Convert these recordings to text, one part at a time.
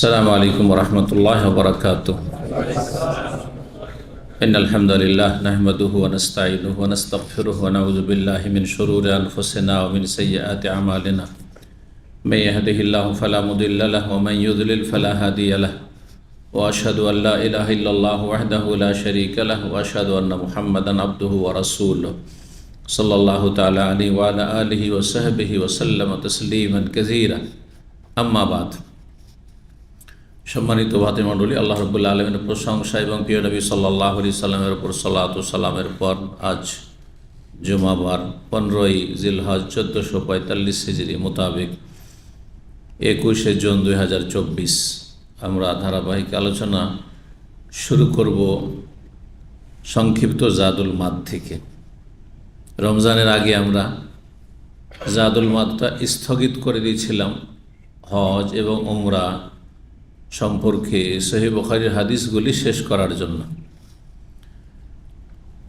السلام عليكم ورحمة الله وبركاته. إن الحمد لله نحمده ونستعينه ونستغفره ونعوذ بالله من شرور أنفسنا ومن سيئات أعمالنا. من يهده الله فلا مضل له ومن يضلل فلا هادي له. وأشهد أن لا إله إلا الله وحده لا شريك له وأشهد أن محمدا عبده ورسوله صلى الله تعالى عليه وعلى آله وصحبه وسلم تسليما كثيرا. أما بعد. সম্মানিত ভাতৃমণ্ডলী, আল্লাহ রাব্বুল আলামিনের প্রশংসা এবং প্রিয় নবী সাল্লাল্লাহু আলাইহি সাল্লামের উপর সালাত ও সালামের পর আজ জুমাবার 15ই জিলহজ 1445 হিজরি মোতাবেক 21শে জুন 2024 আমরা ধারাবাহিক আলোচনা শুরু করব সংক্ষিপ্ত জাদুল মাদ থেকে। রমজানের আগে আমরা জাদুল মাদটা স্থগিত করে দিয়েছিলাম হজ এবং উমরা সম্পর্কে সহিহ বুখারীর হাদিসগুলি শেষ করার জন্য।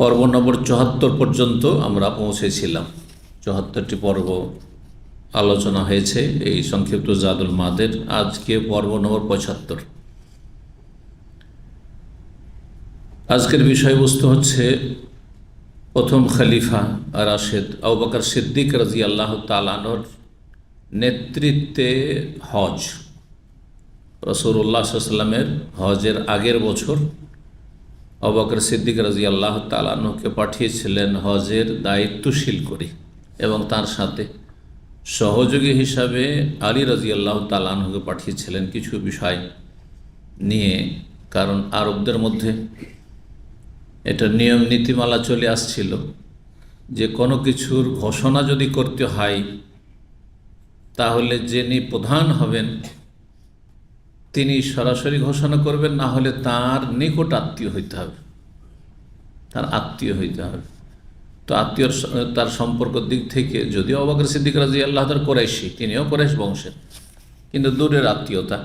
পর্ব নম্বর 74 পর্যন্ত আমরা পৌঁছেছিলাম। 74টি পর্ব আলোচনা হয়েছে এই সংক্ষিপ্ত জাদুল মাদের। আজকে পর্ব নম্বর 75। আজকের বিষয়বস্তু হচ্ছে প্রথম খলিফা রাশেদ আবু বকর সিদ্দিক রাদিয়াল্লাহু তাআলা আনহুর নেতৃত্বে হজ। রাসূলুল্লাহ সাল্লাল্লাহু আলাইহি ওয়াসাল্লামের হজের আগের বছর আবু বকর সিদ্দিক রাদিয়াল্লাহু তাআলা আনহুকে পাঠিয়েছিলেন হজের দায়িত্বশীল করে, এবং তার সাথে সহযোগী হিসাবে আলী রাদিয়াল্লাহু তাআলা আনহুকে পাঠিয়েছিলেন কিছু বিষয় নিয়ে। কারণ আরবদের মধ্যে এটা নিয়ম নীতিমালা চলে আসছিল যে কোনো কিছুর ঘোষণা যদি করতে হয় তাহলে যিনি প্রধান হবেন তিনি সরাসরি ঘোষণা করবেন, না হলে তার নিকট আত্মীয় হইতে হবে, তার আত্মীয় হইতে হবে। তো আত্মীয় তার সম্পর্কের দিক থেকে যদিও আবু বকর সিদ্দিক রাদিয়াল্লাহু তাআলা কুরাইশী, তিনিও কুরাইশ বংশের, কিন্তু দূরের আত্মীয়তা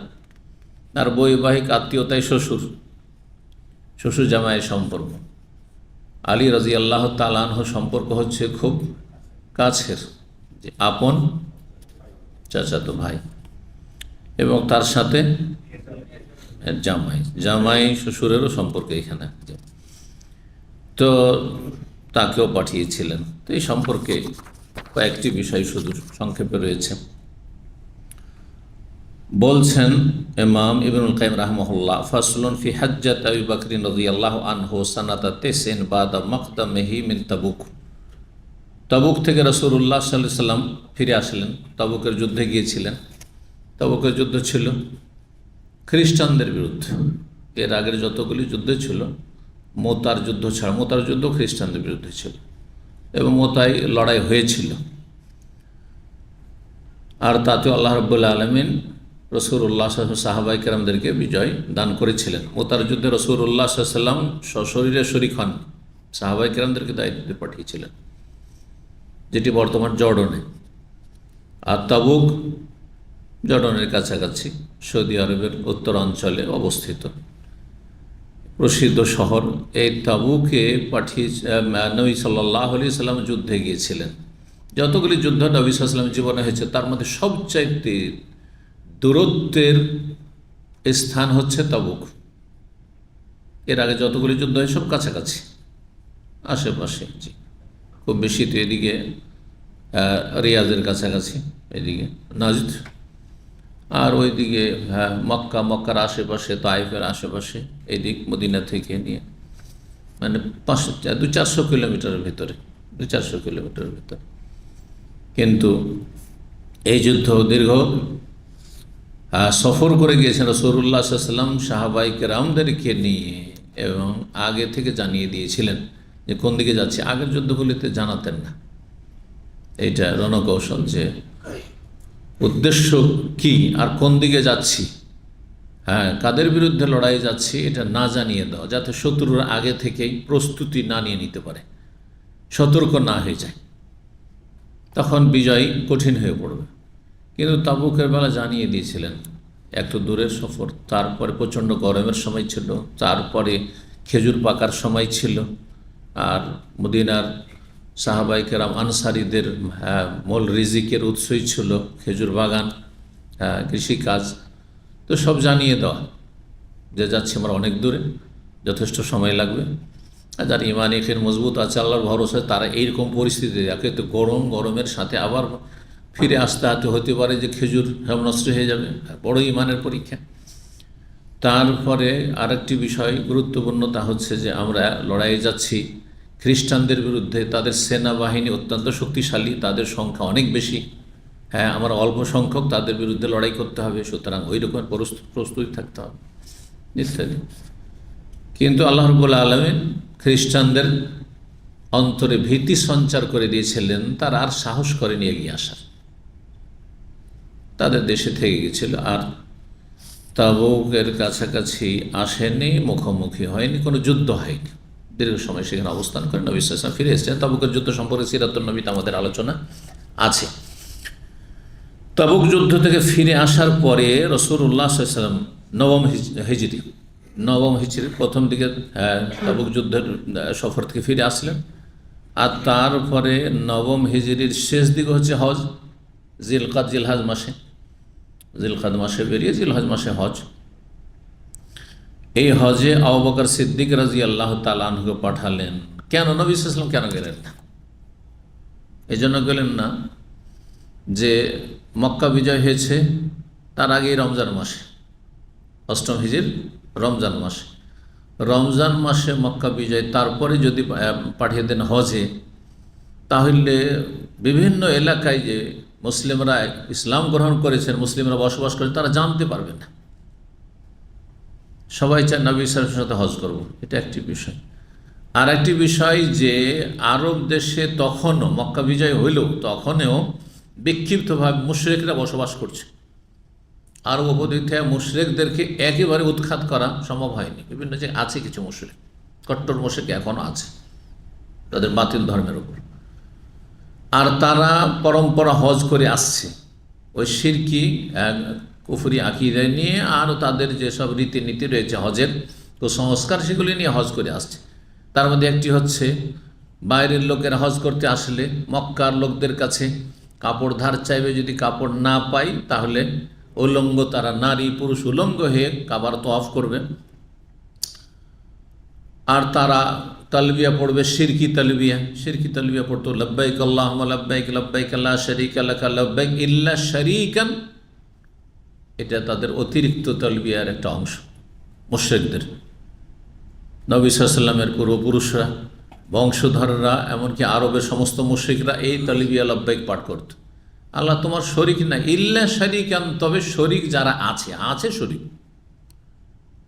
আর বৈবাহিক আত্মীয়তায় শ্বশুর জামাইয়ের সম্পর্ক। আলী রাদিয়াল্লাহু তাআলা আনহু সম্পর্ক হচ্ছে খুব কাছের, যে আপন চাচাতো ভাই, এবং তার সাথে জামাই শ্বশুরেরও সম্পর্ক এখানে। তো তাকেও পাঠিয়েছিলেন। তো এই সম্পর্কে কয়েকটি বিষয় শুধু সংক্ষেপে রয়েছে। বলছেন ইমাম ইবনুল কাইয়িম রাহিমাহুল্লাহ, ফাসলুন ফি হাজ্জাত আবি বকর রাদিয়াল্লাহু আনহু সানাতা 9 বাদা মাকদামিহি মিন তাবুক। তাবুক থেকে রাসূলুল্লাহ সাল্লাল্লাহু আলাইহি ওয়াসাল্লাম ফিরে আসলেন। তাবুকের যুদ্ধে গিয়েছিলেন। তাবুকের যুদ্ধ ছিল খ্রিস্টানদের বিরুদ্ধে। এর আগের যতগুলি যুদ্ধ ছিল, মোতার যুদ্ধ ছাড়া, মোতার যুদ্ধ খ্রিস্টানদের বিরুদ্ধে ছিল এবং মোতায় লড়াই হয়েছিল। আর তাতে আল্লাহ রাব্বুল আলামিন রাসূলুল্লাহ সাল্লাল্লাহু আলাইহি ওয়াসাল্লাম সাহাবায়ে কেরামদেরকে বিজয় দান করেছিলেন। মোতার যুদ্ধে রাসূলুল্লাহ সাল্লাল্লাহু আলাইহি ওয়াসাল্লাম সশরীরে শরীক হন, সাহাবায়ে কেরামদেরকে দায়িত্ব পাঠিয়েছিলেন, যেটি বর্তমান জর্ডনে। আর তাবুক জর্ডনের কাছাকাছি সৌদি আরবের উত্তরাঞ্চলে অবস্থিত প্রসিদ্ধ শহর। এই তাবুকে নবী সাল্লাল্লাহু আলাইহি ওয়াসাল্লাম যুদ্ধে গিয়েছিলেন। যতগুলি যুদ্ধ নবী সাল্লাল্লাহু আলাইহি ওয়াসাল্লামের জীবনে হয়েছে তার মধ্যে সবচাইতে দূরত্বের স্থান হচ্ছে তাবুক। এর আগে যতগুলি যুদ্ধ হয় সব কাছাকাছি, আশেপাশে। জি, খুব বেশি তো এদিকে রিয়াজের কাছাকাছি, এদিকে নাজদ, আর ওইদিকে মক্কার আশেপাশে, তাইফের আশেপাশে, এদিক মদিনা থেকে নিয়ে মানে 200-400 কিলোমিটারের ভিতরে, 200-400 কিলোমিটারের ভিতরে। কিন্তু এই যুদ্ধ দীর্ঘ সফর করে গিয়েছেন রাসূলুল্লাহ সাল্লাল্লাহু আলাইহি ওয়াসাল্লাম সাহাবায়ে কেরামদেরকে নিয়ে, এবং আগে থেকে জানিয়ে দিয়েছিলেন যে কোন দিকে যাচ্ছে। আগের যুদ্ধগুলিতে জানাতেন না, এইটা রণকৌশল, যে উদ্দেশ্য কি আর কোন দিকে যাচ্ছি, কাদের বিরুদ্ধে লড়াই যাচ্ছি, এটা না জানিয়ে দেওয়া, যাতে শত্রুরা আগে থেকেই প্রস্তুতি না নিয়ে নিতে পারে, সতর্ক না হয়ে যায়, তখন বিজয় কঠিন হয়ে পড়বে। কিন্তু তাবুকের বেলা জানিয়ে দিয়েছিলেন। একটু দূরের সফর, তারপরে প্রচণ্ড গরমের সময় ছিল, তারপরে খেজুর পাকার সময় ছিল, আর মদিনার সাহাবায়ে কেরাম আনসারীদের মূল রিজিকের উৎসই ছিল খেজুর বাগান, কৃষিকাজ। তো সব জানিয়ে দেওয়া যে যাচ্ছি আমরা অনেক দূরে, যথেষ্ট সময় লাগবে। আর যার ইমান এখের মজবুত আছে, আল্লাহর ভরসায়, তারা এইরকম পরিস্থিতি যাকে তো গরমের সাথে আবার ফিরে আসতে হতে পারে যে খেজুর সব নষ্ট হয়ে যাবে, বড় ইমানের পরীক্ষা। তারপরে আরেকটি বিষয় গুরুত্বপূর্ণ, তা হচ্ছে যে আমরা লড়াইয়ে যাচ্ছি খ্রিস্টানদের বিরুদ্ধে। তাদের সেনাবাহিনী অত্যন্ত শক্তিশালী, তাদের সংখ্যা অনেক বেশি। হ্যাঁ, আমরা অল্প সংখ্যক, তাদের বিরুদ্ধে লড়াই করতে হবে, সুতরাং ওই রকমের প্রস্তুতি থাকতে হবে ইত্যাদি। কিন্তু আল্লাহ রাব্বুল আলামিন খ্রিস্টানদের অন্তরে ভীতি সঞ্চার করে দিয়েছিলেন, তারা আর সাহস করেনি এগিয়ে আসার, তাদের দেশে থেকে গেছিল, আর তাবুকের কাছাকাছি আসেনি, মুখোমুখি হয়নি, কোনো যুদ্ধ হয়নি। দীর্ঘ সময় সেখানে অবস্থান করে নবী সাল্লাল্লাহু আলাইহি ওয়াসাল্লাম ফিরে এসেছেন। তাবুকের যুদ্ধ সম্পর্কে সিরাতুন নবীতে আমাদের আলোচনা আছে। তাবুক যুদ্ধ থেকে ফিরে আসার পরে রাসূলুল্লাহ সাল্লাল্লাহু আলাইহি ওয়াসাল্লাম নবম হিজরি প্রথম দিকে তাবুক যুদ্ধের সফর থেকে ফিরে আসলেন। আর তারপরে নবম হিজরির শেষ দিকে হচ্ছে হজ, জিলহজ মাসে বেরিয়ে জিলহজ মাসে হজ। এই হজে আবু বকর সিদ্দিক রাদিয়াল্লাহু তাআলা আনহুকে পাঠালেন। কেন? নবী সাল্লাল্লাহু আলাইহি ওয়াসাল্লাম কেন গেলেন না? এই জন্য গেলেন না যে মক্কা বিজয় হয়েছে তার আগেই রমজান মাসে, অষ্টম হিজরির রমজান মাসে মক্কা বিজয়, তারপরে যদি পাঠিয়ে দেন হজে, তাহলে বিভিন্ন এলাকায় যে মুসলিমরা ইসলাম গ্রহণ করেছেন, মুসলিমরা বসবাস করেছেন, তারা জানতে পারবে না। সবাই চায় নবী সাল্লাল্লাহু আলাইহি ওয়াসাল্লামের সাথে হজ করব, এটা একটি বিষয়। আর একটি বিষয় যে আরব দেশে তখনও মক্কা বিজয় হইলেও তখনও বিক্ষিপ্তভাবে মুশরিকরা বসবাস করছে। আরব উপদ্বীপ থেকে মুশরিকদেরকে একেবারে উৎখাত করা সম্ভব হয়নি। বিভিন্ন জায়গায় আছে কিছু মুশরিক, কট্টর মুশরিক এখনও আছে তাদের বাতিল ধর্মের উপর। আর তারা পরম্পরা হজ করে আসছে ওই শিরকি কুফরি আকীদা নিয়ে, আর তাদের যেসব রীতিনীতি রয়েছে হজের কুসংস্কার, সেগুলি নিয়ে হজ করে আসছে। তার মধ্যে একটি হচ্ছে বাইরের লোকেরা হজ করতে আসলে মক্কার লোকদের কাছে কাপড় ধার চাইবে, যদি কাপড় না পাই তাহলে উলঙ্গ, তারা নারী পুরুষ উলঙ্গ হয়ে কাবার তওয়াফ করবে। আর তারা তালবিয়া পড়বে, শিরকি তালবিয়া পড়তো, লব্বাইক আল্লাহুম্মা লব্বাইক লব্বাইক লা শারীকা লাকা লব্বাইক ইল্লা শারীকান। এটা তাদের অতিরিক্ত তালবিয়ার একটা অংশ মুশরিকদের। নবী সাল্লাল্লাহু আলাইহি ওয়াসাল্লামের পূর্বপুরুষরা, বংশধররা, এমনকি আরবের সমস্ত মুশরিকরা এই তালবিয়া লব্বাইক পাঠ করত। আল্লাহ তোমার শরীক না, ইল্লা শারীকান, তবে শরীক যারা আছে শরীক,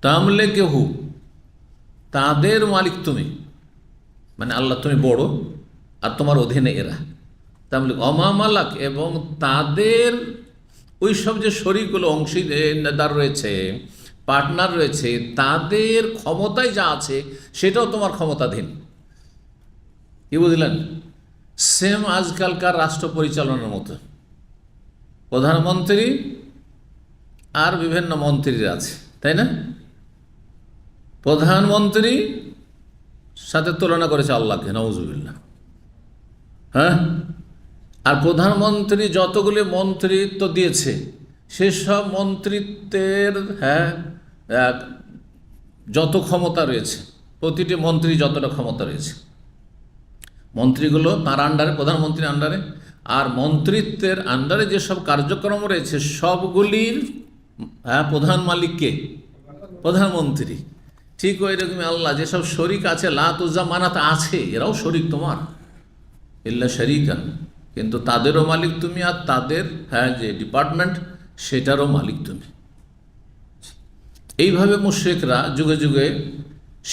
তামলে কেহু, তাদের মালিক তুমি, মানে আল্লাহ তুমি বড় আর তোমার অধীনে এরা। তামলিক অমামালাক, এবং তাদের ওই সব যে শরীকগুলো অংশীদার রয়েছে, পার্টনার রয়েছে, তাদের ক্ষমতায় যা আছে সেটাও তোমার ক্ষমতাধীন। কি বুঝলেন? সেম আজকালকার রাষ্ট্র পরিচালনার মতো প্রধানমন্ত্রী আর বিভিন্ন মন্ত্রীরা আছে, তাই না? প্রধানমন্ত্রী সাথে তুলনা করেছে আল্লাহকে, নাউজুবিল্লাহ। হ্যাঁ, আর প্রধানমন্ত্রী যতগুলি মন্ত্রিত্ব দিয়েছে সেসব মন্ত্রিত্বের যত ক্ষমতা রয়েছে, প্রতিটি মন্ত্রী যতটা ক্ষমতা রয়েছে, মন্ত্রীগুলো তার আন্ডারে, প্রধানমন্ত্রীর আন্ডারে, আর মন্ত্রিত্বের আন্ডারে যেসব কার্যক্রম রয়েছে সবগুলির প্রধান মালিককে? প্রধানমন্ত্রী। ঠিক ওই রকমই আল্লাহ যেসব শরিক আছে, লাত উজ্জা মানাত আছে, এরাও শরিক তোমার, ইল্লা শরীকান, কিন্তু তাদেরও মালিক তুমি, আর তাদের যে ডিপার্টমেন্ট সেটারও মালিক তুমি। এইভাবে মুশরিকরা যুগে যুগে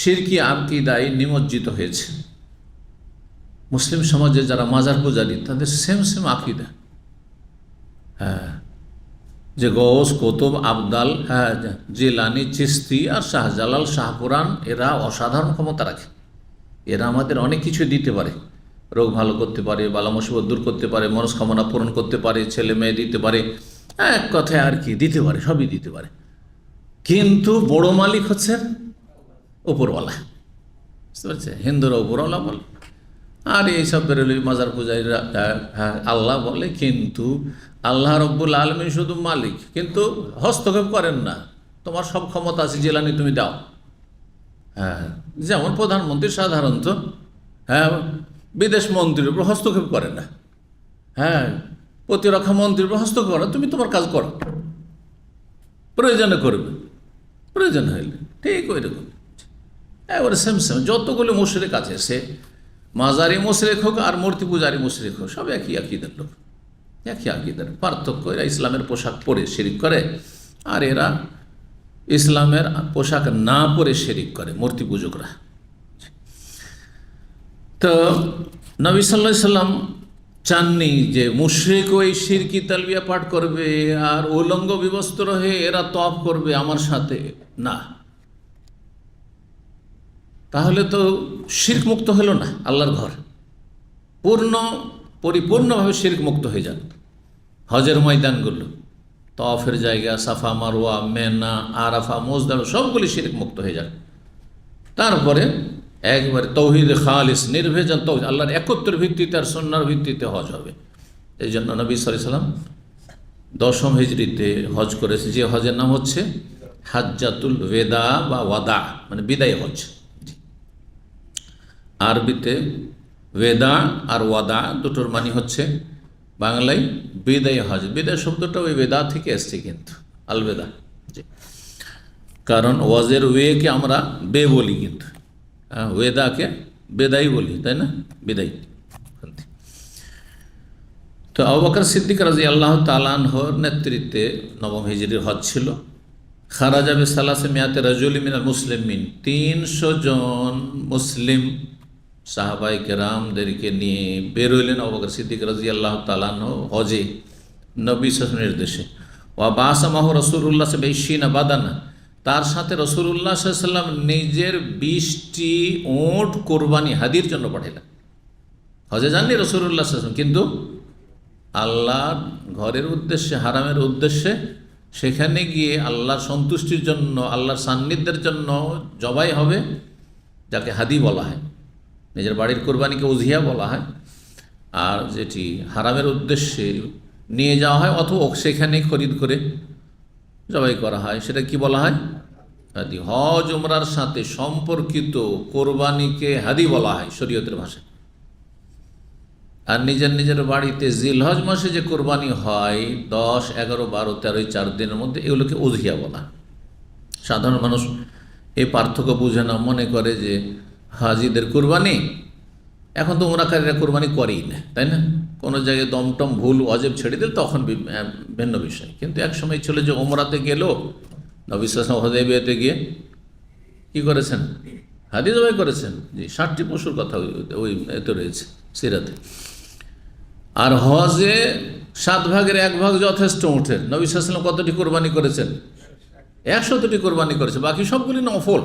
শিরকি আকীদায় নিমজ্জিত হয়েছে। মুসলিম সমাজে যারা মাজার পূজারী, তাদের সেম আকীদা। যে গৌস, কুতুব, আবদাল, জিলানি, চিশতি আর শাহজালাল, শাহপুরান, এরা অসাধারণ ক্ষমতা রাখে। এরা আমাদের অনেক কিছু দিতে পারে, রোগ ভালো করতে পারে, বালা মুসিবত দূর করতে পারে, মনস্কামনা পূরণ করতে পারে, ছেলে মেয়ে দিতে পারে, এক কথায় আর কি দিতে পারে, সবই দিতে পারে। কিন্তু বড় মালিক হচ্ছেন উপরওয়ালা, বুঝতে পারছে? হিন্দুরা উপরওয়ালা বলে, আর এইসব বেরোলি মাজার পূজারীরা হ্যাঁ আল্লাহ বলে, কিন্তু আল্লাহ রব্বুল আলমিন শুধু মালিক, কিন্তু হস্তক্ষেপ করেন না। তোমার সব ক্ষমতা আছে, জেলানি তুমি দাও। হ্যাঁ, যেমন প্রধানমন্ত্রী সাধারণত হ্যাঁ বিদেশ মন্ত্রীর উপর হস্তক্ষেপ করে না, হ্যাঁ প্রতিরক্ষা মন্ত্রীর উপর হস্তক্ষেপ করে, তুমি তোমার কাজ করো, প্রয়োজনে করবে, প্রয়োজন হইলে ঠিক ওই রকম। এবারে সেম সেম যতগুলো মুশরিক আছে, সে মাজারি মুশরিক হোক আর মূর্তি পূজারি মুশরিক হোক, সব একই আকিদার লোক, একই আকিদার। পার্থক্য, এরা ইসলামের পোশাক পরে শিরিক করে, আর এরা ইসলামের পোশাক না পরে শিরিক করে, মূর্তি পূজকরা। তো নবী সাল্লাল্লাহু আলাইহি সাল্লাম চাননি যে মুশরিক ওই শিরকি তালবিয়া পাঠ করবে আর উলঙ্গ বিবস্ত্র হয়ে এরা তওয়াফ করবে আমার সাথে, না। তাহলে তো শিরক মুক্ত হলো না, আল্লাহর ঘর পরিপূর্ণভাবে শিরক মুক্ত হয়ে যান। হজের ময়দানগুলো, তওয়াফের জায়গা, সাফা মারওয়া, মেনা, আরাফা, মুজদালিফা সবগুলি শিরক মুক্ত হয়ে যান। তারপরে একবারে তৌহিদ খালিস, নির্ভেজাল তৌহিদ, আল্লাহর একত্রের ভিত্তিতে আর সুন্নাহর ভিত্তিতে হজ হবে। এই জন্য নবী সাল্লাল্লাহু আলাইহি সাল্লাম 10ম হিজরিতে হজ করেছে, যে হজের নাম হচ্ছে হাজ্জাতুল ওয়েদা বা ওয়াদা, মানে বিদায় হজ। আরবিতে ওয়েদা আর ওয়াদা দুটোর মানে হচ্ছে বাংলায় বিদায় হজ। বিদায় শব্দটা ওই বেদা থেকে এসছে, কিন্তু আলবেদা, কারণ ওয়াজের ওয়েকে আমরা বে বলি, কিন্তু ওয়েদাকে বেদাই বলি, তাই না, বিদায়। তো আবু বকর সিদ্দিক রাদিয়াল্লাহু তাআলা আনহুর নেতৃত্বে 9ম হিজরির হজ ছিল। খারাজা বিসালাসে মিয়াতে রাজুল মিনাল মুসলিমিন, 300 জন মুসলিম সাহাবায়ে কেরামদেরকে নিয়ে বেরোলেন আবু বকর সিদ্দিক রাদিয়াল্লাহু তাআলা আনহু হজে, নবী সাল্লাল্লাহু আলাইহি ওয়াসাল্লামের নির্দেশে। ওয়া বাসামাহু রাসূলুল্লাহ সাল্লাল্লাহু বাদানা, তার সাথে রাসূলুল্লাহ সাল্লাল্লাহু আলাইহি ওয়াসাল্লাম নিজের 20টি উট কোরবানি হাদির জন্য পাঠালেন। হজে যাননি রাসূলুল্লাহ সাল্লাল্লাহু আলাইহি ওয়াসাল্লাম, কিন্তু আল্লাহর ঘরের উদ্দেশ্যে, হারামের উদ্দেশ্যে সেখানে গিয়ে আল্লাহর সন্তুষ্টির জন্য, আল্লাহর সান্নিধ্যের জন্য জবাই হবে, যাকে হাদি বলা হয়। নিজের বাড়ির কোরবানিকে উজিয়া বলা হয়, আর যেটি হারামের উদ্দেশ্যে নিয়ে যাওয়া হয় অথবা সেখানে খরিদ করে জবাই করা হয়, সেটা কি বলা হয়, হাদি। হজ উমরার সাথে সম্পর্কিত কোরবানিকে হাদি বলা হয় শরীয়তের ভাষায়। আর নিজের নিজের বাড়িতে জিলহজ মাসে যে কোরবানি হয় 10, 11, 12, 13 4 দিনের মধ্যে, এগুলোকে উযহিয়া বলা। সাধারণ মানুষ এই পার্থক্য বুঝে না, মনে করে যে হাজিদের কোরবানি, এখন তো উমরাকারীরা কোরবানি করেই না, তাই না, কোনো জায়গায় দমটম ভুল অজেব ছেড়ে দিল তখন ভিন্ন বিষয়। কিন্তু এক সময় ছিল যে উমরাতে গেল, নবী সাল্লাল্লাহু আলাইহি ওয়াসাল্লাম হুদায়বিয়াতে গিয়ে কী করেছেন, হাদি জবাই করেছেন। জি, 60টি পশুর কথা ওই এতে রয়েছে সিরাতে। আর হজে 7 ভাগের 1 ভাগ যথেষ্ট উঠের। নবী সাল্লাল্লাহু আলাইহি ওয়াসাল্লাম কতটি কোরবানি করেছেন, 100টি কোরবানি করেছে, বাকি সবগুলি নফল,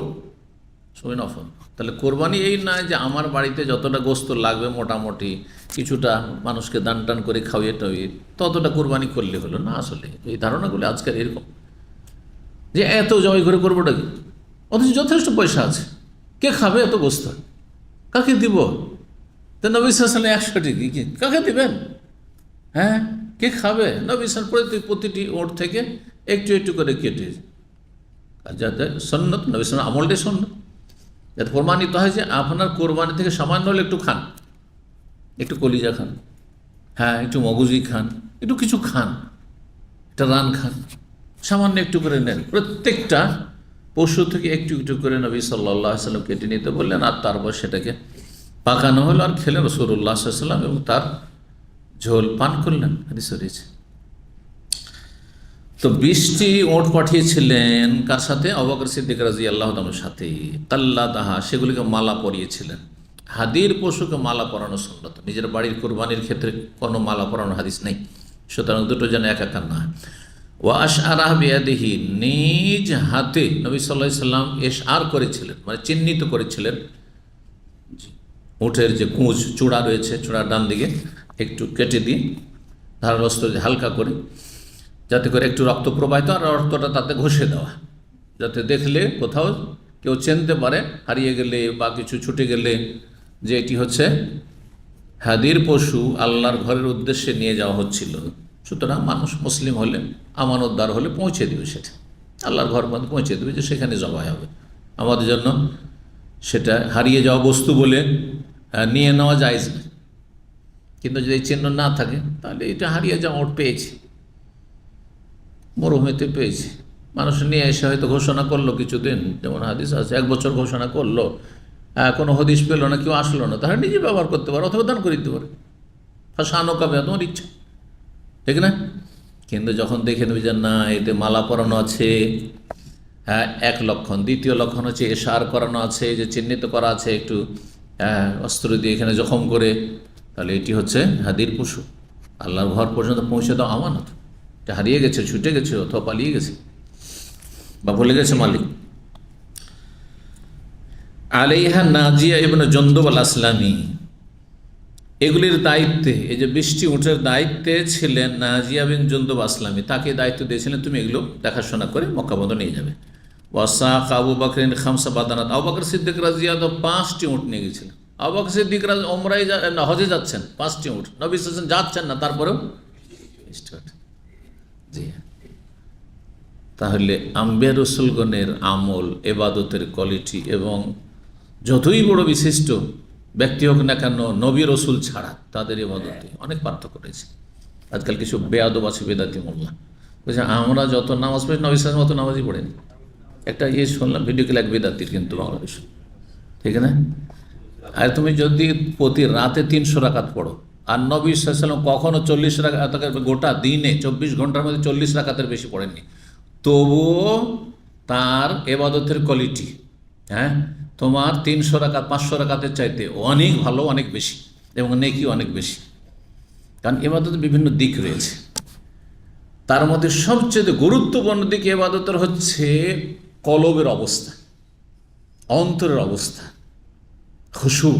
সবই নফল। তাহলে কোরবানি এই নয় যে আমার বাড়িতে যতটা গোস্ত লাগবে মোটামুটি কিছুটা মানুষকে দান টান করে খাওয়িয়ে টাইয়ে ততটা কোরবানি করলে হলো না। আসলে এই ধারণাগুলো আজকাল এরকম যে এত জবাই করে করবোটা কি, অথচ যথেষ্ট পয়সা আছে, কে খাবে এত গোস্ত, কাকে দিব? তো নবী সাল্লাল্লাহু আলাইহি ওয়াসাল্লাম 100টি কি কাকে দিবেন, হ্যাঁ কে খাবে? নবী সাল্লাল্লাহু প্রতিটি ওট থেকে একটু একটু করে কেটে, যাতে সন্ন্যত, নবী সাল্লাল্লাহু আমলটাই সন্ন্যত, যাতে প্রমাণিত হয় যে আপনার কোরবানি থেকে সামান্য হলে একটু খান, একটু কলিজা খান, হ্যাঁ একটু মগজি খান, একটু কিছু খান, একটা রান খান, সামান্য একটু করে নেন। প্রত্যেকটা পশু থেকে একটু একটু করে নবী সাল্লাল্লাহু আলাইহি ওয়াসাল্লাম কেটে নিতে বললেন, আর তারপর সেটাকে পাকানো হলো আর খেলেন রাসূলুল্লাহ সাল্লাল্লাহু আলাইহি ওয়াসাল্লাম, এবং তার ঝোল পান করলেন। হাদিস রয়েছে। তো 20টি ওট পাঠিয়েছিলেন কার সাথে? আবু বকর সিদ্দিক রাদিয়াল্লাহু তাআলার সাথে। কাল্লাদাহা, সেগুলিকে মালা পরিয়েছিলেন। হাদির পশুকে মালা পরানো সুন্নাত, নিজের বাড়ির কোরবানির ক্ষেত্রে কোনো মালা পরানোর হাদিস নেই, সুতরাং দুটো যেন একাকার না হয়। ওয়া আশআরাহ বিয়াদিহি, নিজ হাতে নবী সাল্লাল্লাহু আলাইহি সাল্লাম ইশআর করেছিলেন, মানে চিহ্নিত করেছিলেন। উটের যে কুঁচ চূড়া রয়েছে, চূড়ার ডান দিকে একটু কেটে দিয়ে ধারালো অস্ত্র হালকা করে, যাতে করে একটু রক্ত প্রবাহিত, আর রক্তটা তাতে ঘষে দেওয়া, যাতে দেখলে কোথাও কেউ চিনতে পারে, হারিয়ে গেলে বা কিছু ছুটে গেলে, যে এটি হচ্ছে হাদির পশু আল্লাহর ঘরের উদ্দেশ্যে নিয়ে যাওয়া হচ্ছিল। সুতরাং মানুষ মুসলিম হলে, আমানতদার হলে পৌঁছে দেবে, সেটা আল্লাহর ঘর মধ্যে পৌঁছে দেবে যে সেখানে জবাই হবে। আমাদের জন্য সেটা হারিয়ে যাওয়া বস্তু বলে নিয়ে নেওয়া যায় না। কিন্তু যদি এই চিহ্ন না থাকে তাহলে এটা হারিয়ে যাওয়া ওট পেয়েছি, মরুভূমিতে পেয়েছি, মানুষ নিয়ে এসে হয়তো ঘোষণা করলো কিছুদিন, যেমন হাদিস আছে 1 বছর ঘোষণা করলো, কোনো হদিস পেল না, কেউ আসলো না, তাহলে নিজে ব্যবহার করতে পারে অথবা দান করে দিতে পারে। ফাঁসানো কাবে তোমার ইচ্ছা, ঠিক না? কিন্তু যখন দেখে নেবে যে না এতে মালা পরানো আছে, হ্যাঁ, 1 লক্ষণ, দ্বিতীয় লক্ষণ হচ্ছে এশার করানো আছে, যে চিহ্নিত করা আছে একটু অস্ত্র দিয়ে এখানে জখম করে, তাহলে এটি হচ্ছে হাদির পশু। আল্লাহর ঘর পর্যন্ত পৌঁছে দাও আমানত। এটা হারিয়ে গেছে, ছুটে গেছে, অথবা পালিয়ে গেছে বা ভুলে গেছে মালিক। আলাইহা নাজিয়া ইবনে জুনদুব আল আসলামি, এগুলির দায়িত্বে, এই যে 20টি উটের দায়িত্বে ছিলেন নাজিয়া বিন জুনদুব আসলামি, তাকে দায়িত্ব দিয়েছিলেন তুমি এগুলো দেখাশোনা করে মক্কা বন্ধ নিয়ে যাবে। ওয়াসাক আবু বকরিন খামসা বাদানাত, আবু বকর সিদ্দিক রাদিয়াল্লাহু 5টি উট নিয়ে গেছিলেন। আবু বকর সিদ্দিক ওমরায় হজে যাচ্ছেন, 5টি উট, নবী সাল্লাল্লাহু আলাইহি ওয়াসাল্লাম যাচ্ছেন না, তারপরেও জি। তাহলে আম্বিয়া রসুলগণের আমল, এবাদতের কোয়ালিটি এবং যতই বড় বিশিষ্ট ব্যক্তি হোক না কেন, নবী রসুল ছাড়া তাদের এবাদতে অনেক পার্থক্য রয়েছে। আজকাল কিছু বেয়াদব আছে, বেদাতি মোল্লা, বলছে আমরা যত নামাজ পড়ি নবী সাল্লাল্লাহু আলাইহি ওয়াসাল্লাম অত নামাজই পড়েনি। একটা শুনলাম ভিডিও ক্লিপ বেদাতির, কিন্তু বাংলাদেশে, ঠিক না? আর তুমি যদি প্রতি রাতে 300 রাকাত পড়ো, আর নবী সাল্লাল্লাহু আলাইহি ওয়াসাল্লাম কখনো 40 রাকাত, গোটা দিনে 24 ঘন্টার মধ্যে 40 রাকাতের বেশি পড়েননি, তবুও তার এবাদতের কোয়ালিটি, হ্যাঁ, তোমার 300 রাকাত 500 রাকাতের চাইতে অনেক ভালো, অনেক বেশি, এবং নেকি অনেক বেশি। কারণ এবাদতের বিভিন্ন দিক রয়েছে, তার মধ্যে সবচেয়ে গুরুত্বপূর্ণ দিক এবাদতের হচ্ছে কলবের অবস্থা, অন্তরের অবস্থা, খুশু।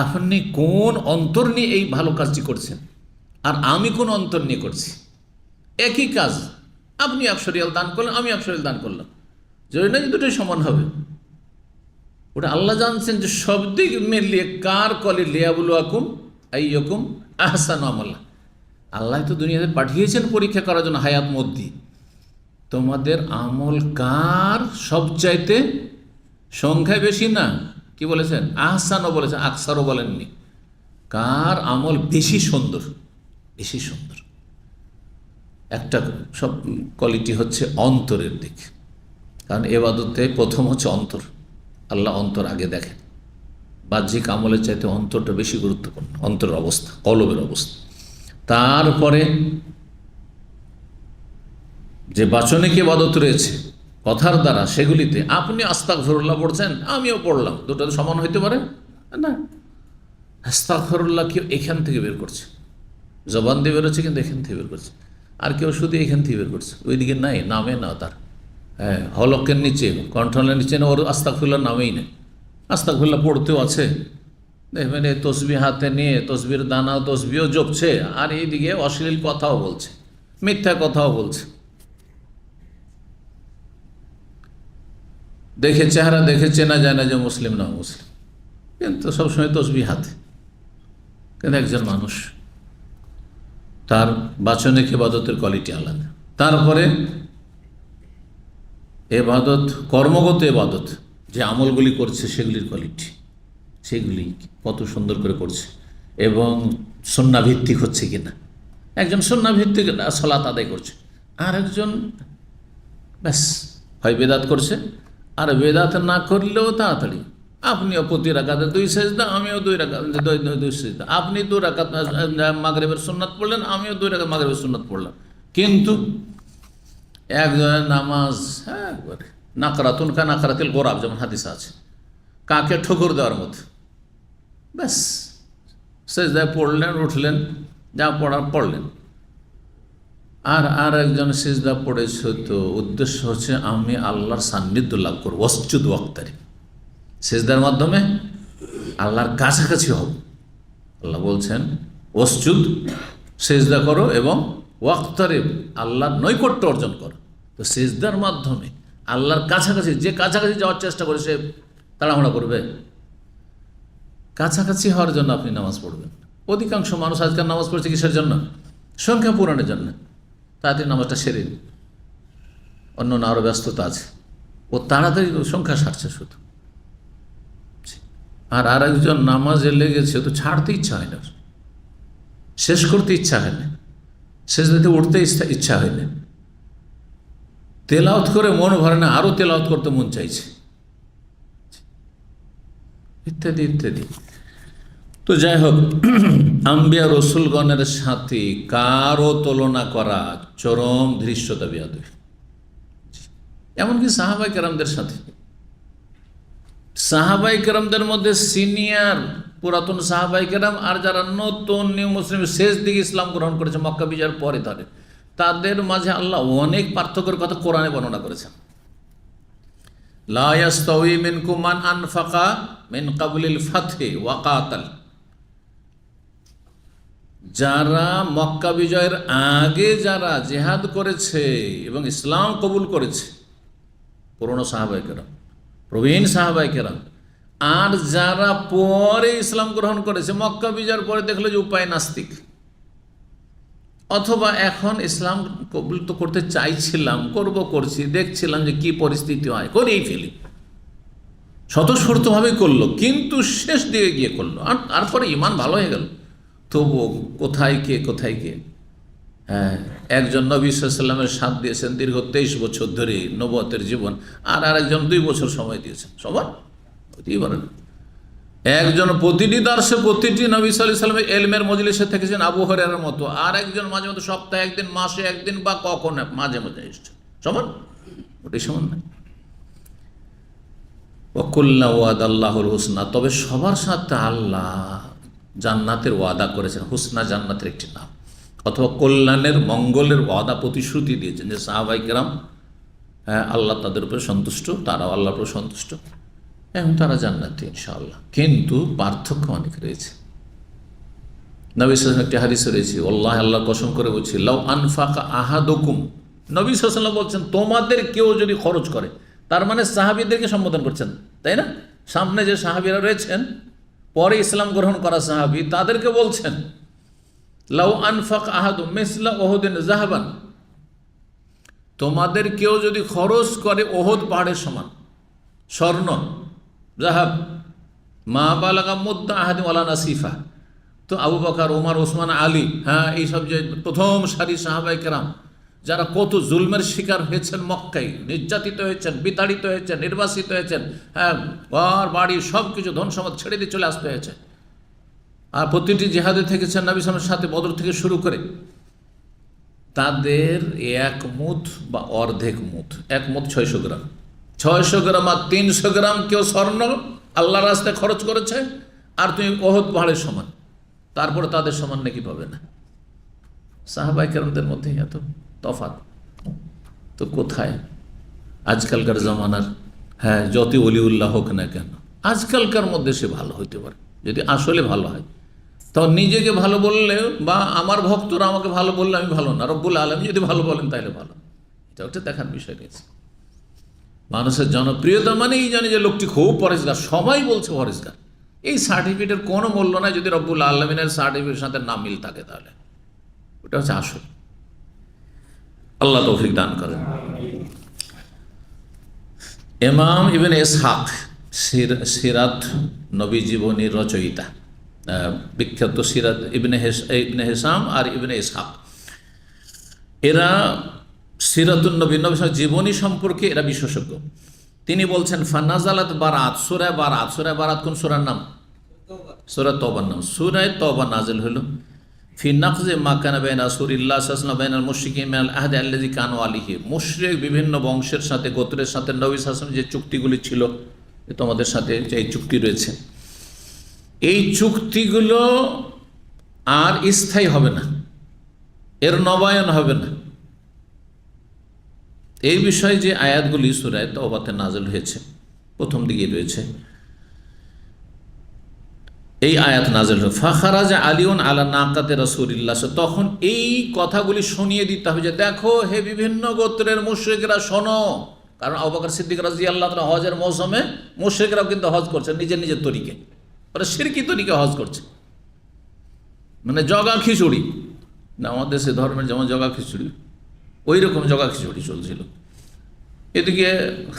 আপনি কোন অন্তর নিয়ে এই ভালো কাজটি করছেন, আর আমি কোন অন্তর নিয়ে করছি। একই কাজ, আপনি 100 রিয়াল দান করলেন, আমি 100 রিয়াল দান করলাম, যদি না দুটোই সমান হবে। ওটা আল্লাহ জানছেন যে সব দিক মিলিয়ে কার কলে লিয়াবুলুয়াকুম আইয়ুকুম আহসানু আমালা। আল্লাহ তো দুনিয়াতে পাঠিয়েছেন পরীক্ষা করার জন্য হায়াত মধ্যে, তোমাদের আমল কার সবচাইতে সংখ্যায় বেশি, না কি বলেছেন আহসানও বলেছেন, আকসারও বলেননি, কার আমল বেশি সুন্দর, বেশি সুন্দর। একটা সব কোয়ালিটি হচ্ছে অন্তরের দিক, কারণ এবাদতে প্রথম হচ্ছে অন্তর। আল্লাহ অন্তর আগে দেখেন, বাহ্যিক আমলের চাইতে অন্তরটা বেশি গুরুত্বপূর্ণ, অন্তরের অবস্থা, কলবের অবস্থা। তারপরে যে বাচনিক ইবাদত রয়েছে কথার দ্বারা, সেগুলিতে আপনি আস্তাগফিরুল্লাহ পড়ছেন, আমিও পড়লাম, দুটো তো সমান হইতে পারে না। আস্তাগফিরুল্লাহ কেউ এখান থেকে বের করছে, জবান দিয়ে বেরোচ্ছে, কিন্তু এখান থেকে বের করছে, আর কেউ শুধু এখান থেকে বের করছে, ওইদিকে নাই, নামে না তার, হ্যাঁ, হলকের নিচে, কণ্ঠলের নিচে না, ওর আস্তাগফিরুল্লাহ নামেই নেই। আস্তাগফিরুল্লাহ পড়তেও আছে, দেখবেন এই তসবি হাতে নিয়ে তসবির দানা তসবিও জপছে, আর এইদিকে অশ্লীল কথাও বলছে, মিথ্যা কথাও বলছে। দেখে চেহারা দেখে চেনা যায় না যে মুসলিম না মুসলিম, কিন্তু সবসময় তসবি হাতে। কিন্তু একজন মানুষ, তার বাচনিক ইবাদতের কোয়ালিটি আলাদা। তারপরে এবাদত, কর্মগত এবাদত, যে আমলগুলি করছে সেগুলির কোয়ালিটি, সেগুলি কত সুন্দর করে করছে এবং সুন্নাভিত্তিক হচ্ছে কিনা। একজন সুন্নাভিত্তিক সালাত আদায় করছে, আর একজন ব্যাস হয় বেদাত করছে, আর বেদাত না করলেও তাড়াতাড়ি আপনিও প্রতি রাকাতে 2 সেজদা, আমিও 2 রাকাত 2 সেজদা, আপনি 2 রাকাত মাগরিবের সুন্নাত পড়লেন, আমিও 2 রাকাত মাগরিবের সুন্নাত পড়লাম। কিন্তু একজনের নামাজ একবারে নাকরাতুন কা নাকরাতিল গোরাব, যেমন হাদিস আছে, কাকে ঠোকর দেওয়ার মতো, ব্যাস সেজদায় পড়লেন, উঠলেন, যা পড়ার পড়লেন। আর একজন সিজদা পড়েছে, তো উদ্দেশ্য হচ্ছে আমি আল্লাহর সান্নিধ্য লাভ করব, ওয়াসজুদ ওয়াক্তারিব, সিজদার মাধ্যমে আল্লাহর কাছাকাছি হব। আল্লাহ বলছেন ওয়াসজুদ, সিজদা করো, এবং ওয়াক্তারিব, আল্লাহর নৈকট্য অর্জন করো। তো সিজদার মাধ্যমে আল্লাহর কাছাকাছি, যে কাছাকাছি যাওয়ার চেষ্টা করে সে তাড়াহুড়া করবে, কাছাকাছি হওয়ার জন্য আপনি নামাজ পড়বেন। অধিকাংশ মানুষ আজকাল নামাজ পড়ছে কিসের জন্য? সংখ্যা পূরণের জন্য। তাড়াতাড়ি নামাজটা সেরে নিন, অন্য না আরও ব্যস্ততা আছে, ও তাড়াতাড়ি সংখ্যা সারছে শুধু। আর একজন নামাজে লেগেছে, তো ছাড়তে ইচ্ছা হয় না, শেষ করতে ইচ্ছা হয় না, শেষ দিতে উঠতে ইচ্ছা হয় না, তেলাওয়াত করে মন ভরে না, আরও তেলাওয়াত করতে মন চাইছে, ইত্যাদি ইত্যাদি। তো যাই হোক, আম্বিয়া রসুলগণের সাথে কারও তুলনা করা চরম ধৃষ্টতা, বেয়াদবি। এমনকি সাহাবাই কেরামদের সাথে, সাহাবাই কেরামদের মধ্যে সিনিয়র পুরাতন সাহাবাই কেরাম আর যারা নতুন নিউ মুসলিম শেষ দিকে ইসলাম গ্রহণ করেছে মক্কা বিজয়ের পরে, তাদের মাঝে আল্লাহ অনেক পার্থক্যের কথা কোরআনে বর্ণনা করেছেন। লা ইয়াস্তাউই মিনকুম মান আনফাকা মিন ক্বাবলিল ফাতহি ওয়া কাতাল, যারা মক্কা বিজয়ের আগে যারা জিহাদ করেছে এবং ইসলাম কবুল করেছে, পুরনো সাহাবায়ে কেরাম, প্রবীণ সাহাবায়ে কেরাম, আর যারা পরে ইসলাম গ্রহণ করেছে মক্কা বিজয়ের পরে দেখলো যে উপায় নাস্তিক, অথবা এখন ইসলাম কবুল তো করতে চাইছিলাম, করছি, দেখছিলাম যে কি পরিস্থিতি হয়, করেই ফেলি, স্বতঃস্ফূর্তভাবেই করলো, কিন্তু শেষ দিকে গিয়ে করলো, আর তারপরে ইমান ভালো হয়ে গেল, তবুও কোথায় কে। হ্যাঁ, একজন নবী সাল্লাল্লাহু আলাইহি ওয়াসাল্লামের সাথ দিয়েছেন দীর্ঘ 23 বছর ধরে নবুয়তের জীবন, আর আরেকজন 2 বছর সময় দিয়েছেন, সবার হতেই পারে না। একজন প্রতিটি দর্শে প্রতিটি নবী সাল্লাল্লাহু আলাইহি ওয়াসাল্লামের ইলমের মজলিসে থেকেছেন আবু হুরায়রার মতো, আর একজন মাঝে মধ্যে সপ্তাহে একদিন, মাসে একদিন, বা কখনো মাঝে এসেছেন, সমান ওটাই সমান নয়। ওয়াকুল্লা ওয়াদাল্লাহুল হুসনা, তবে সবার সাথে আল্লাহ জান্নাতের ওয়াদা করেছেন, হুসনা জান্নাতের একটি নাম, অথবা কল্যাণের মঙ্গলের ওয়াদা প্রতিশ্রুতি দিয়েছেন যে সাহাবাই কেরাম, হ্যাঁ, আল্লাহ তাদের উপরে সন্তুষ্ট, তারাও আল্লাহর উপর সন্তুষ্ট, এবং তারা জান্নাতে ইনশাআল্লাহ। কিন্তু পার্থক্য অনেক রয়েছে। নবী সাল্লাল্লাহু আলাইহি ওয়াসাল্লাম একটি হাদিসে রয়েছে, আল্লাহ কসম করে বলছি, লাউ আনফাকা আহাদুকুম, নবী সাল্লাল্লাহু আলাইহি ওয়াসাল্লাম বলছেন তোমাদের কেউ যদি খরচ করে, তার মানে সাহাবীদেরকে সম্বোধন করছেন, তাই না? সামনে যে সাহাবীরা রয়েছেন, পরে ইসলাম গ্রহণ করা সাহাবী, তাদেরকে বলছেন লাউ আনফাক আহাদুম মিসলা উহুদিন যাহাবান, তোমাদের কেউ যদি খরচ করে ওহদ পাহাড়ের সমান স্বর্ণ, যাহাব, মা বালাগা মুদ্দা আহাদিম ওয়ালা নাসিফা, তো আবু বকর, ওমর, ওসমান, আলী, হ্যাঁ, এইসব যে প্রথম সারি সাহাবায়ে কেরাম, যারা কত জুলমের শিকার হয়েছেন, মক্কায় নির্যাতিত হয়েছেন, বিতাড়িত হয়েছেন, নির্বাসিত হয়েছেন, হ্যাঁ, ঘর বাড়ি সব কিছু ধন সম্পদ ছেড়ে দিয়ে চলে আসতে হয়েছে, আর প্রতিটি জিহাদে থেকেছেন নবী সাল্লাল্লাহু সাথে, বদর থেকে শুরু করে, তাদের এক মুঠ বা অর্ধেক মুঠ, এক মুঠ 600 গ্রাম, 600 গ্রাম আর 300 গ্রাম কেউ স্বর্ণ আল্লাহর রাস্তায় খরচ করেছে, আর তুমি ওহদ পাহাড়ের সমান, তারপরে তাদের সমান নাকি পাবে না। সাহাবায়ে কেরামদের মধ্যে এত তফাৎ, তো কোথায় আজকালকার জামানার, হ্যাঁ, যত ওলিউল্লাহ হোক না কেন, আজকালকার মধ্যে সে ভালো হইতে পারে যদি আসলে ভালো হয়, তো নিজেকে ভালো বললে বা আমার ভক্তরা আমাকে ভালো বললে আমি ভালো না, রব্বুল আলামিন যদি ভালো বলেন তাহলে ভালো, এটা একটা দেখার বিষয় রয়েছে। মানুষের জনপ্রিয়তা মানে এই জানে যে লোকটি খুব পরেশগার, সবাই বলছে পরেশগার, এই সার্টিফিকেটের কোনো মূল্য নাই যদি রব্বুল আলামিনের সার্টিফিকেটের সাথে না মিল থাকে, তাহলে ওটা হচ্ছে আসল। আল্লাহ তৌফিক দান করেন। ইমাম ইবনে ইসহাক, সিরাত নবী জীবনীর রচয়িতা, বিখ্যাত সিরাত ইবনে হিশাম আর ইবনে ইসহাক, এরা সিরাতুন নবী জীবনী সম্পর্কে এরা বিশেষজ্ঞ। তিনি বলছেন ফানাজালাত বারাত, সূরা বারাত, সূরা বারাত কোন সূরার নাম? সূরা তওবার নাম। সূরা তওবা নাজিল হলো ফি নাকযি মা কানা বাইনা রাসূলিল্লাহ সাল্লাল্লাহু আলাইহি ওয়াসাল্লাম বাইনাল মুশরিকিন মিনাল আহদি আল্লাযী কানু আলাইহি, মুশরিক বিভিন্ন বংশের সাথে, গোত্রের সাথে নবী সাল্লাল্লাহু আলাইহি ওয়াসাল্লাম যে চুক্তিগুলি ছিল, তোমাদের সাথে যে চুক্তি রয়েছে, এই চুক্তিগুলো আর স্থায়ী হবে না, এর নবায়ন হবে না। এই বিষয়ে যে আয়াতগুলি সূরা তওবাতে নাযিল হয়েছে, প্রথম দিকে রয়েছে এই আয়াত নাযিল হলো, ফাখারাজা আলিউন আলা নাকাতে রাসূলিল্লাহ, তখন এই কথাগুলি শুনিয়ে দিতে হবে যে দেখো হে বিভিন্ন গোত্রের মুশরিকরা শোনো, কারণ আবু বকর সিদ্দিক রাদিয়াল্লাহু তাআলা হজের মৌসুমে মুশরিকরাও কিন্তু হজ করছেন নিজের নিজের তরিকে, ওরা শিরকি তরিকা হজ করছে, মানে জগা খিচুড়ি না, আমাদের দেশে ধর্মের যেমন জগা খিচুড়ি ওই রকম জগা খিচুড়ি চলছিল। এদিকে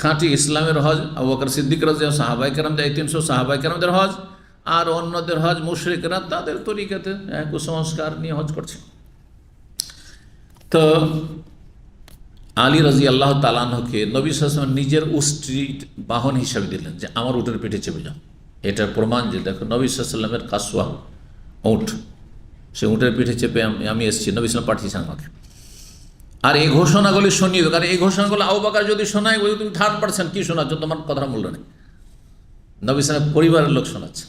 খাঁটি ইসলামের হজ আবু বকর সিদ্দিক রাদিয়াল্লাহু আনহু, সাহাবায়ে কেরাম, 300 সাহাবায়ে কেরামদের হজ, আর অন্যদের হজ মুশরিকরা তাদের তরিকাতে কুসংস্কার নিয়ে হজ করছে। তো আলী রাদিয়াল্লাহু তাআলা আনহুকে নবী সাল্লাল্লাহু আলাইহি ওয়াসাল্লাম নিজের উষ্ট্রির বাহন হিসাবে দিলেন, যে আমার উটের পিঠে চেপে যাও। এটার প্রমাণ যে দেখো নবী সাল্লাল্লাহু আলাইহি ওয়াসাল্লামের কাসওয়া উট, সে উটের পিঠে চেপে আমি এসেছি, নবী সাল্লাল্লাহু আলাইহি ওয়াসাল্লাম পাঠিয়েছেন আমাকে। আর এই ঘোষণাগুলি শুনিয়ে, কারণ এই ঘোষণাগুলো আবু বকর যদি শোনায়, ওই তুমি 3% কি শোনাচ্ছ, তোমার কথার মূল্য নেই। নবী সাল্লাল্লাহু আলাইহি ওয়াসাল্লাম পরিবারের লোক শোনাচ্ছে,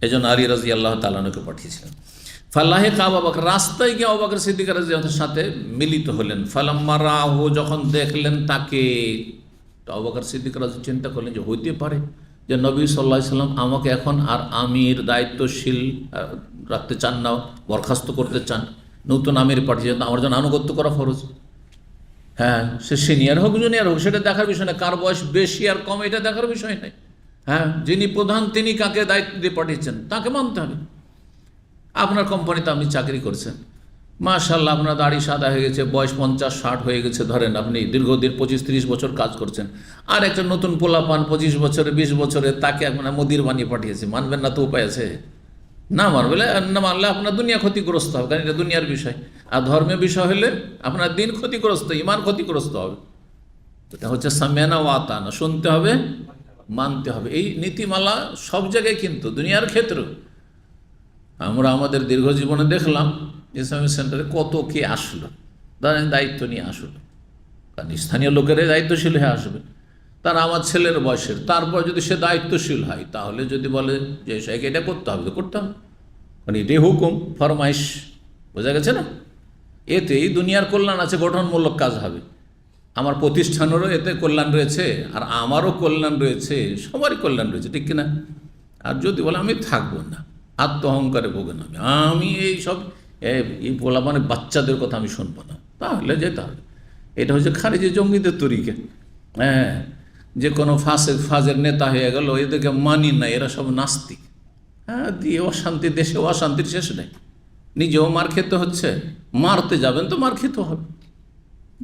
এই জন্য আলী রাদিয়াল্লাহু তাআলা আনহুকে পাঠিয়েছিলেন। ফাল্লাহে আবু বকর, রাস্তায় গিয়ে আবু বকর সিদ্দিক রাদিয়াল্লাহু আনহুর সাথে মিলিত হলেন। ফালাম্মা রাহু, যখন দেখলেন তাকে, তো আবু বকর সিদ্দিক রাদিয়াল্লাহু আনহু চিন্তা করলেন যে হইতে পারে যে নবী সাল্লাল্লাহু আলাইহি ওয়াসাল্লাম আমাকে এখন আর আমির দায়িত্বশীল রাখতে চান না, বরখাস্ত করতে চান, নতুন আমির পাঠিয়েছেন, আমার জন্য আনুগত্য করা ফরজ। হ্যাঁ, সে সিনিয়র হোক জুনিয়র হোক সেটা দেখার বিষয় না, কার বয়স বেশি আর কম এটা দেখার বিষয় নেই। হ্যাঁ, যিনি প্রধান তিনি কাকে দায়িত্ব দিয়ে পাঠিয়েছেন তাকে মানতে হবে। আপনার কোম্পানিতে আপনি চাকরি করছেন, মাশাআল্লাহ আপনার দাড়ি সাদা হয়ে গেছে, বয়স 50-60 হয়ে গেছে, ধরেন আপনি দীর্ঘদিন 25-30 বছর কাজ করছেন, আর একটা নতুন পোলাপান 25 বছরে 20 বছরে তাকে আপনার মদির বানিয়ে পাঠিয়েছে, মানবেন না তো উপায় আছে? না মানলে আপনার দুনিয়া ক্ষতিগ্রস্ত হবে, কারণ এটা দুনিয়ার বিষয়। আর ধর্মের বিষয় হলে আপনার দিন ক্ষতিগ্রস্ত, ইমান ক্ষতিগ্রস্ত হবে। এটা হচ্ছে সামিয়ানা ওয়া আতানা, শুনতে হবে, মানতে হবে। এই নীতিমালা সব জায়গায়, কিন্তু দুনিয়ার ক্ষেত্রে আমরা আমাদের দীর্ঘ জীবনে দেখলাম ইসলামিক সেন্টারে কত কে আসলো, ধরেন দায়িত্ব নিয়ে আসলো, কারণ স্থানীয় লোকেরাই দায়িত্বশীল হয়ে আসবে, তারা আমার ছেলের বয়সের। তারপর যদি সে দায়িত্বশীল হয়, তাহলে যদি বলে যে এটা করতে হবে তো করতে হবে, মানে এটাই হুকুম, ফরমাইশ, বোঝা গেছে না? এতেই দুনিয়ার কল্যাণ আছে, গঠনমূলক কাজ হবে, আমার প্রতিষ্ঠানেরও এতে কল্যাণ রয়েছে, আর আমারও কল্যাণ রয়েছে, সবারই কল্যাণ রয়েছে, ঠিক কিনা? আর যদি বলে আমি থাকবো না, আত্ম অহংকারে ভোগে না, আমি এইসব এই বলা মানে বাচ্চাদের কথা আমি শুনবো না, তাহলে যেতে হবে। এটা হচ্ছে খারিজি জঙ্গিদের তরিকা। হ্যাঁ, যে কোনো ফাজের নেতা হয়ে গেল, এদেরকে মানি না, এরা সব নাস্তিক। হ্যাঁ, দিয়ে অশান্তি, দেশে অশান্তির শেষ নেই, নিজেও মার খেতে হচ্ছে, মারতে যাবেন তো মার খেতে হবে,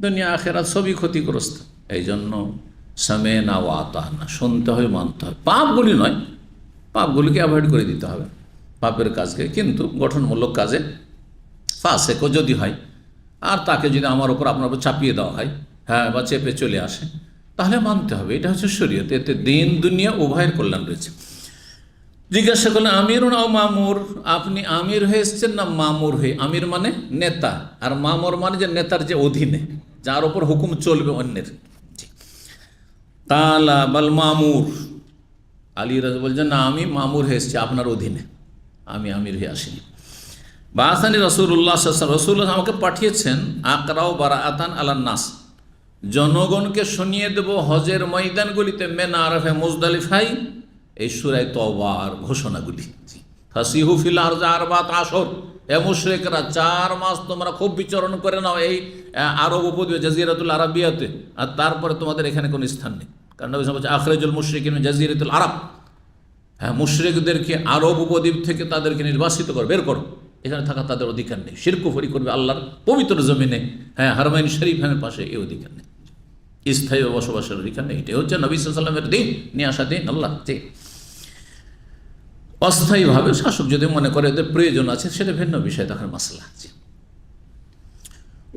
দুনিয়া আখেরাত সবই ক্ষতিগ্রস্ত। এই জন্য সামিআনা ওয়া আতানা, শুনতে হয়, মানতে হয়। পাপগুলি নয়, পাপগুলিকে অ্যাভয়েড করে দিতে হবে, পাপের কাজকে, কিন্তু গঠনমূলক কাজে ফাসেকও যদি হয়, আর তাকে যদি আমার ওপর আপনার উপর চাপিয়ে দেওয়া হয়, হ্যাঁ, বা চেপে চলে আসে, তাহলে মানতে হবে। এটা হচ্ছে শরীয়ত, এতে দিন দুনিয়া উভয়ের কল্যাণ রয়েছে। জিজ্ঞাসা করলেন আমির নাও মামুর, আপনি আমির হয়ে এসছেন না মামুর হয়ে? আমির মানে নেতা, আর মামুর মানে যে নেতার যে অধীনে, যার ওপর হুকুম চলবে অন্যের। কালা বাল মামুর, আলী রাজ বলছেন না, আমি মামুর হয়ে এসেছি আপনার অধীনে, আমি আমির হয়ে আসিনি। বাসানি রাসূলুল্লাহ সাল্লাল্লাহু আলাইহি ওয়াসাল্লাম, রাসূলুল্লাহ আমাকে পাঠিয়েছেন আকরাও বারাআতান আলান নাস, জনগণকে শুনিয়ে দেব হজের ময়দানগুলিতে, মেনা আরাফে মুজদালিফায় এই সূরা তওবার ঘোষণাগুলি। ফাসিহু ফিল আরজি আরবাত আশর, এ মুশরিকরা 4 মাস তোমরা খুব বিচরণ করে নাও এই আরব উপদ্বীপ জাজিরাতুল আরাবিয়াতে, আর তারপরে তোমাদের এখানে কোনো স্থান নেই। কারণ নবী সাল্লাল্লাহু আলাইহি ওয়াসাল্লাম আখরাজুল মুশরিকিন মিন জাজিরাতুল আরব, হ্যাঁ, মুশরিকদেরকে আরব উপদ্বীপ থেকে তাদেরকে নির্বাসিত করো, বের করো, এখানে থাকা তাদের অধিকার নেই, শিরক কুফরি করবে আল্লাহর পবিত্র জমিনে, হ্যাঁ, হারমাইন শরীফের পাশে এই অধিকার নেই, স্থায়ী বসবাসের অধিকার নেই। এটাই হচ্ছে নবী সাল্লাল্লাহু আলাইহি ওয়াসাল্লামের দিন, নিয়ে আসা দিন আল্লাহ। অস্থায়ীভাবে শাসক যদি মনে করে এদের প্রয়োজন আছে, সেটা ভিন্ন বিষয়, তখন মাসলা আছে।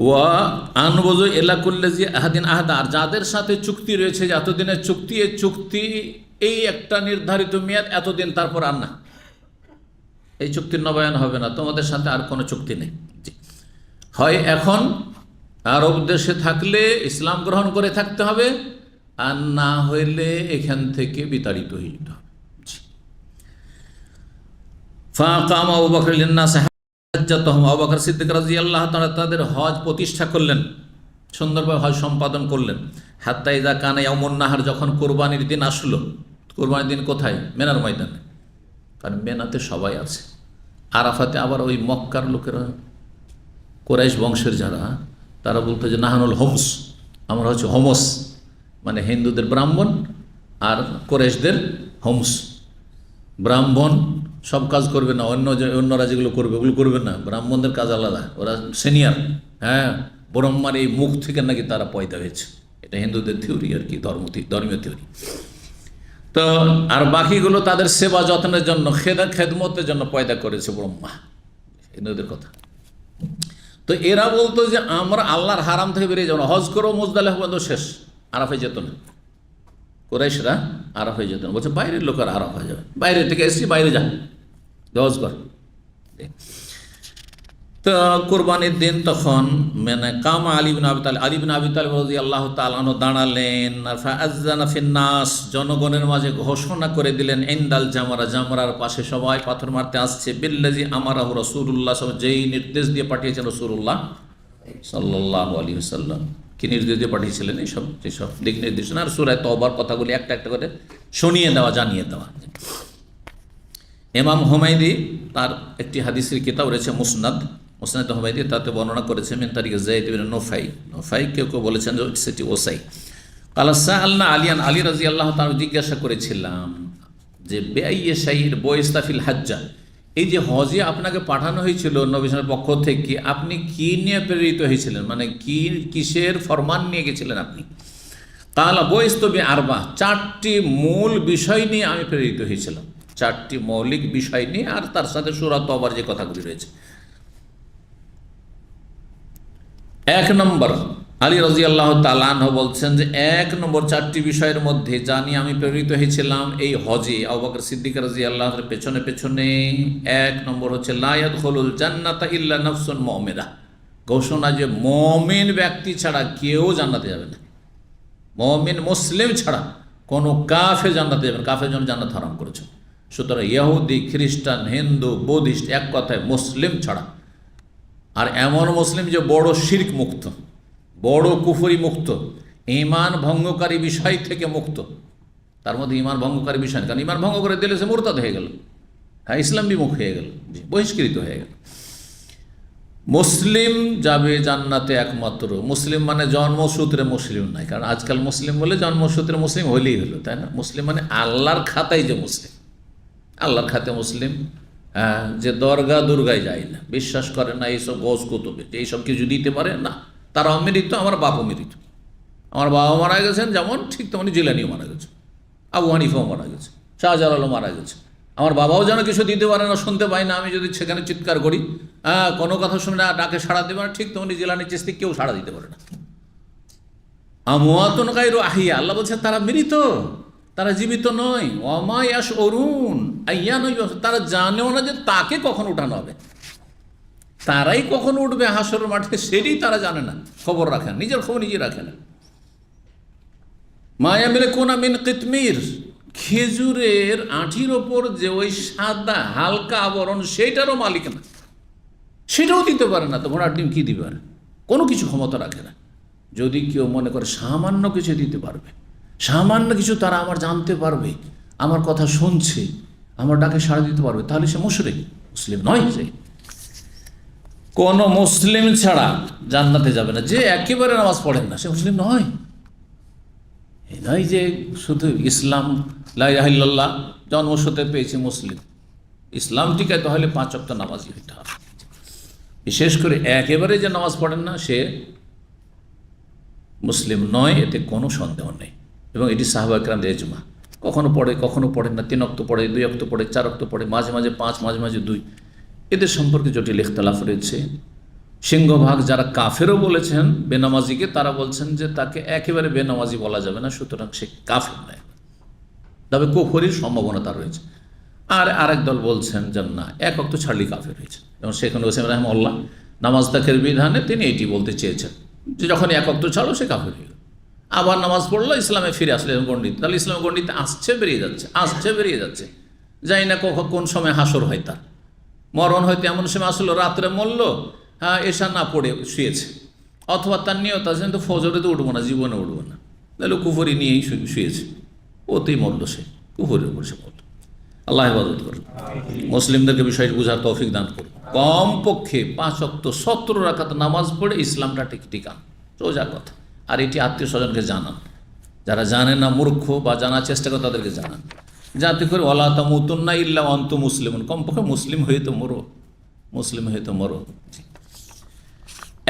ওয়া আনবুযু ইলা কুল্লি আহাদিন আহাদা, আর যাদের সাথে চুক্তি রয়েছে, যে এতদিনের চুক্তি, এই চুক্তি এই একটা নির্ধারিত মেয়াদ, এতদিন, তারপর আর না, এই চুক্তির নবায়ন হবে না, তোমাদের সাথে আর কোনো চুক্তি নেই। হয় এখন আরব দেশে থাকলে ইসলাম গ্রহণ করে থাকতে হবে, আর না হইলে এখান থেকে বিতাড়িত হয়ে যেতে হবে। ফাকাম আবু বকর লিন্নাস হাজ্জাতাহুম, আবু বকর সিদ্দিক রাদিয়াল্লাহু তাআলা তাদের হজ প্রতিষ্ঠা করলেন, সুন্দরভাবে হজ সম্পাদন করলেন। হাত্তা ইযা কানা ইয়াউমুন নাহার, যখন কোরবানির দিন আসলো। কোরবানির দিন কোথায়? মেনার ময়দানে, কারণ মেনাতে সবাই আছে। আরাফাতে আবার ওই মক্কার লোকেরা, কুরাইশ বংশের যারা, তারা বলতো যে নাহানুল হোমস, আমরা হচ্ছে হোমস, মানে হিন্দুদের ব্রাহ্মণ আর কুরাইশদের হোমস, ব্রাহ্মণ সব কাজ করবে না, অন্যরা যেগুলো করবে ওগুলো করবে না, ব্রাহ্মণদের কাজ আলাদা, ওরা সিনিয়র। হ্যাঁ, ব্রহ্মার এই মুখ থেকে নাকি তারা পয়দা হয়েছে, এটা হিন্দুদের থিওরি আর কি, ধর্মীয় থিওরি। তো আর বাকিগুলো তাদের সেবা যত্নের জন্য, খেদমতের জন্য পয়দা করেছে ব্রহ্মা, হিন্দুদের কথা। তো এরা বলতো যে আমরা আল্লাহর হারাম থেকে বেরিয়ে যাবো না, হজ করো মুজদালিফা পর্যন্ত শেষ, আরাফে যেত না। কুরাইশরা আরাফে যেত না, বলছে বাইরের লোক আর আরাফ হয়ে যাবে, বাইরে থেকে এসছি, বাইরে যা, হজ কর। তো কোরবানির দিন তখন মানে কামা আলী বিন আবি তালিব রাদিয়াল্লাহু তাআলা আনহু দাঁড়ালেন, ফাআযানা ফিন্নাস, জনগণের মাঝে ঘোষণা করে দিলেন, ইনদাল জামরার পাশে সবাই পাথর মারতে আসছে, বিল্লাজি আমারাহু রাসূলুল্লাহ, যেই নির্দেশ দিয়ে পাঠিয়েছেন রাসূলুল্লাহ সাল্লাল্লাহু আলাইহি ওয়াসাল্লাম। কি নির্দেশ দিয়ে পাঠিয়েছিলেন? যেসব দিক নির্দেশনা আর সূরা তওবার কথাগুলি একটা একটা করে শুনিয়ে দেওয়া, জানিয়ে দেওয়া। ইমাম হুমায়দি তার একটি হাদিসের কিতাব রয়েছে মুসনাদ হুমায়দি, তাতে বর্ণনা করেছে মিন তারিকে যায়েদ ইবনে নুফাই, কেউ কেউ বলেছেন যে সেটি ওসাই। কালা সাআলনা আলিয়ান, আলী রাদিয়াল্লাহু তাআলা জিজ্ঞাসা করেছিলাম যে বেআইয়ে শাইর বয়স্তাফিল হাজ্জা, এই যে হজে আপনাকে পাঠানো হয়েছিল নবী সাল্লাল্লাহু পক্ষ থেকে, আপনি কি নিয়ে প্রেরিত হয়েছিলেন, মানে কিসের ফরমান নিয়ে গেছিলেন আপনি? কালা বয়স্তবি আরবা, 4টি মূল বিষয় নিয়ে আমি প্রেরিত হয়েছিলাম, 4টি মৌলিক বিষয় নিয়ে, আর তার সাথে সূরা তওবার যে কথাগুলি রয়েছে। 1 নম্বর, আলী রাদিয়াল্লাহু তাআলা আনহু বলছেন যে 1 নম্বর 4টি বিষয়ের মধ্যে জানি আমি প্রেরিত হয়েছিলাম এই হজে আবু বকর সিদ্দিক রাদিয়াল্লাহু তাআলার পেছনে পেছনে, 1 নম্বর হচ্ছে লা ইয়াদখুলুল জান্নাতা ইল্লা নাফসুন মুমিনা, ঘোষণা যে মুমিন ব্যক্তি ছাড়া কেউ জান্নাতে যাবে না, মুমিন মুসলিম ছাড়া কোনো কাফের জান্নাতে যাবে না, কাফের জন্য জান্নাত হারাম করেছে। সুতরাং ইহুদি, খ্রিস্টান, হিন্দু, বৌদ্ধিস্ট, এক কথায় মুসলিম ছাড়া, আর এমন মুসলিম যে বড় শিরক মুক্ত, বড় কুফরি মুক্ত, ঈমান ভঙ্গকারী বিষয় থেকে মুক্ত, তার মধ্যে ঈমান ভঙ্গকারী বিষয় না, কারণ ঈমান ভঙ্গ করে দিলে সে মুরতাদ হয়ে গেল, হ্যাঁ ইসলাম বিমুখ হয়ে গেল, বহিষ্কৃত হয়ে গেল। মুসলিম যাবে জান্নাতে একমাত্র মুসলিম, মানে জন্মসূত্রে মুসলিম নয়, কারণ আজকাল মুসলিম বলে জন্মসূত্রে মুসলিম হলেই হলো, তাই না? মুসলিম মানে আল্লাহর খাতায় যে মুসলিম, আল্লাহর খাতে মুসলিম, হ্যাঁ, যে দরগা দুর্গায় যায় না, বিশ্বাস করে না এইসব গোস কুতুবে, যে এইসব কিছু দিতে পারে না, তারা অমৃত, আমার বাপও মৃত, আমার বাবা মারা গেছেন যেমন, ঠিক তেমনি জিলানিও মারা গেছে, আবু হানিফাও মারা গেছে, শাহজালালও মারা গেছে, আমার বাবাও যেন কিছু দিতে পারে না, শুনতে পাই না, আমি যদি সেখানে চিৎকার করি, হ্যাঁ, কোনো কথা শুনে না, ডাকে সাড়া দেবে না, ঠিক তেমনি জিলানি চিশতি কেউ সাড়া দিতে পারে না। আমওয়াতুন গায়রু আহিয়া, আল্লাহ বলছেন তারা মৃত, তারা জীবিত নয়। ওমা ইয়াশউরুন আইয়ান, তারা জানেও না যে তাকে কখন উঠানো হবে, তারাই কখন উঠবে হাসরের মাঠে, সেটাই তারা জানে না, খবর রাখে না, নিজের খবর নিজে রাখে না। মায়ামিলকুনা মিন কিতমির, খেজুরের আঁঠির ওপর যে ওই সাদা হালকা আবরণ, সেইটারও মালিক না, সেটাও দিতে পারে না। তো ঘোড়ার ডিম কী দিবে? কোনো কিছু ক্ষমতা রাখে না। যদি কেউ মনে করে সামান্য কিছু দিতে পারবে, সামান্য কিছু তারা আমার জানতে পারবে, আমার কথা শুনছে, আমার ডাকে সাড়া দিতে পারবে, তাহলে সে মুশরিক, মুসলিম নয়। সে কোনো মুসলিম ছাড়া জান্নাতে যাবে না। যে একেবারে নামাজ পড়েন না সে মুসলিম নয়। এই নয় যে শুধু ইসলাম লা ইলাহা ইল্লাল্লাহ জন্মসূত্রে পেয়েছে মুসলিম, ইসলাম টিকাতে হলে 5 ওয়াক্ত নামাজই হইতে হবে। বিশেষ করে একেবারে যে নামাজ পড়েন না সে মুসলিম নয়, এতে কোনো সন্দেহ নেই। এবং এটি সাহাবা কেরামদের ইজমা, কখনো পড়ে কখনো পড়েন না, 3 ওয়াক্ত পড়ে, 2 ওয়াক্ত পড়ে, 4 ওয়াক্ত পড়ে, মাঝে মাঝে 5, মাঝে মাঝে 2, এদের সম্পর্কে জটিল ইখতিলাফ রয়েছে। সিংহভাগ যারা কাফেরও বলেছেন বেনামাজিকে, তারা বলছেন যে তাকে একেবারে বেনামাজি বলা যাবে না, সুতরাং সে কাফের নয়, তবে কুফরির সম্ভাবনা তার রয়েছে। আর আরেক দল বলছেন যে না, 1 ওয়াক্ত ছাড়লেই কাফের হয়েছে। যেমন শেখ হোসেন রাহমাহুল্লাহ নামাজ তাকের বিধানে তিনি এটি বলতে চেয়েছেন যে যখন 1 ওয়াক্ত ছাড়ো সে কাফের হয়ে গেল, আবার নামাজ পড়লো, ইসলামে ফিরে আসলে গণ্ডিত, তাহলে ইসলাম গণ্ডিতে আসছে বেরিয়ে যাচ্ছে, আসছে বেরিয়ে যাচ্ছে। জানি না কোন সময় হাসর হয়, তার মরণ হয়তো এমন সময় আসলো রাত্রে মরল, হ্যাঁ এশা না পড়ে শুয়েছে, অথবা তার নিয়ত আছে কিন্তু ফজরে তো উঠবো না, জীবনে উঠবো না, তাহলে কুফরি নিয়েই শুয়েছে, ওতেই মরল, সে কুফরের উপর সে মরল। আল্লাহ হেফাজত করুন, মুসলিমদেরকে বিষয়টি বোঝার তৌফিক দান করুন। কমপক্ষে 5 ওয়াক্ত 17 রাকাত নামাজ পড়ে ইসলামটা টিকান, সোজা কথা। আর এটি আত্মীয় স্বজনকে জানান, যারা জানে না মূর্খ বা জানার চেষ্টা করে তাদেরকে জানান। যাতে করে ওয়ালা তামুতুন্না ইল্লা ওয়া আনতুম মুসলিমুন, কমপক্ষে মুসলিম হয়ে তো মরো, মুসলিম হয়ে তো মরো।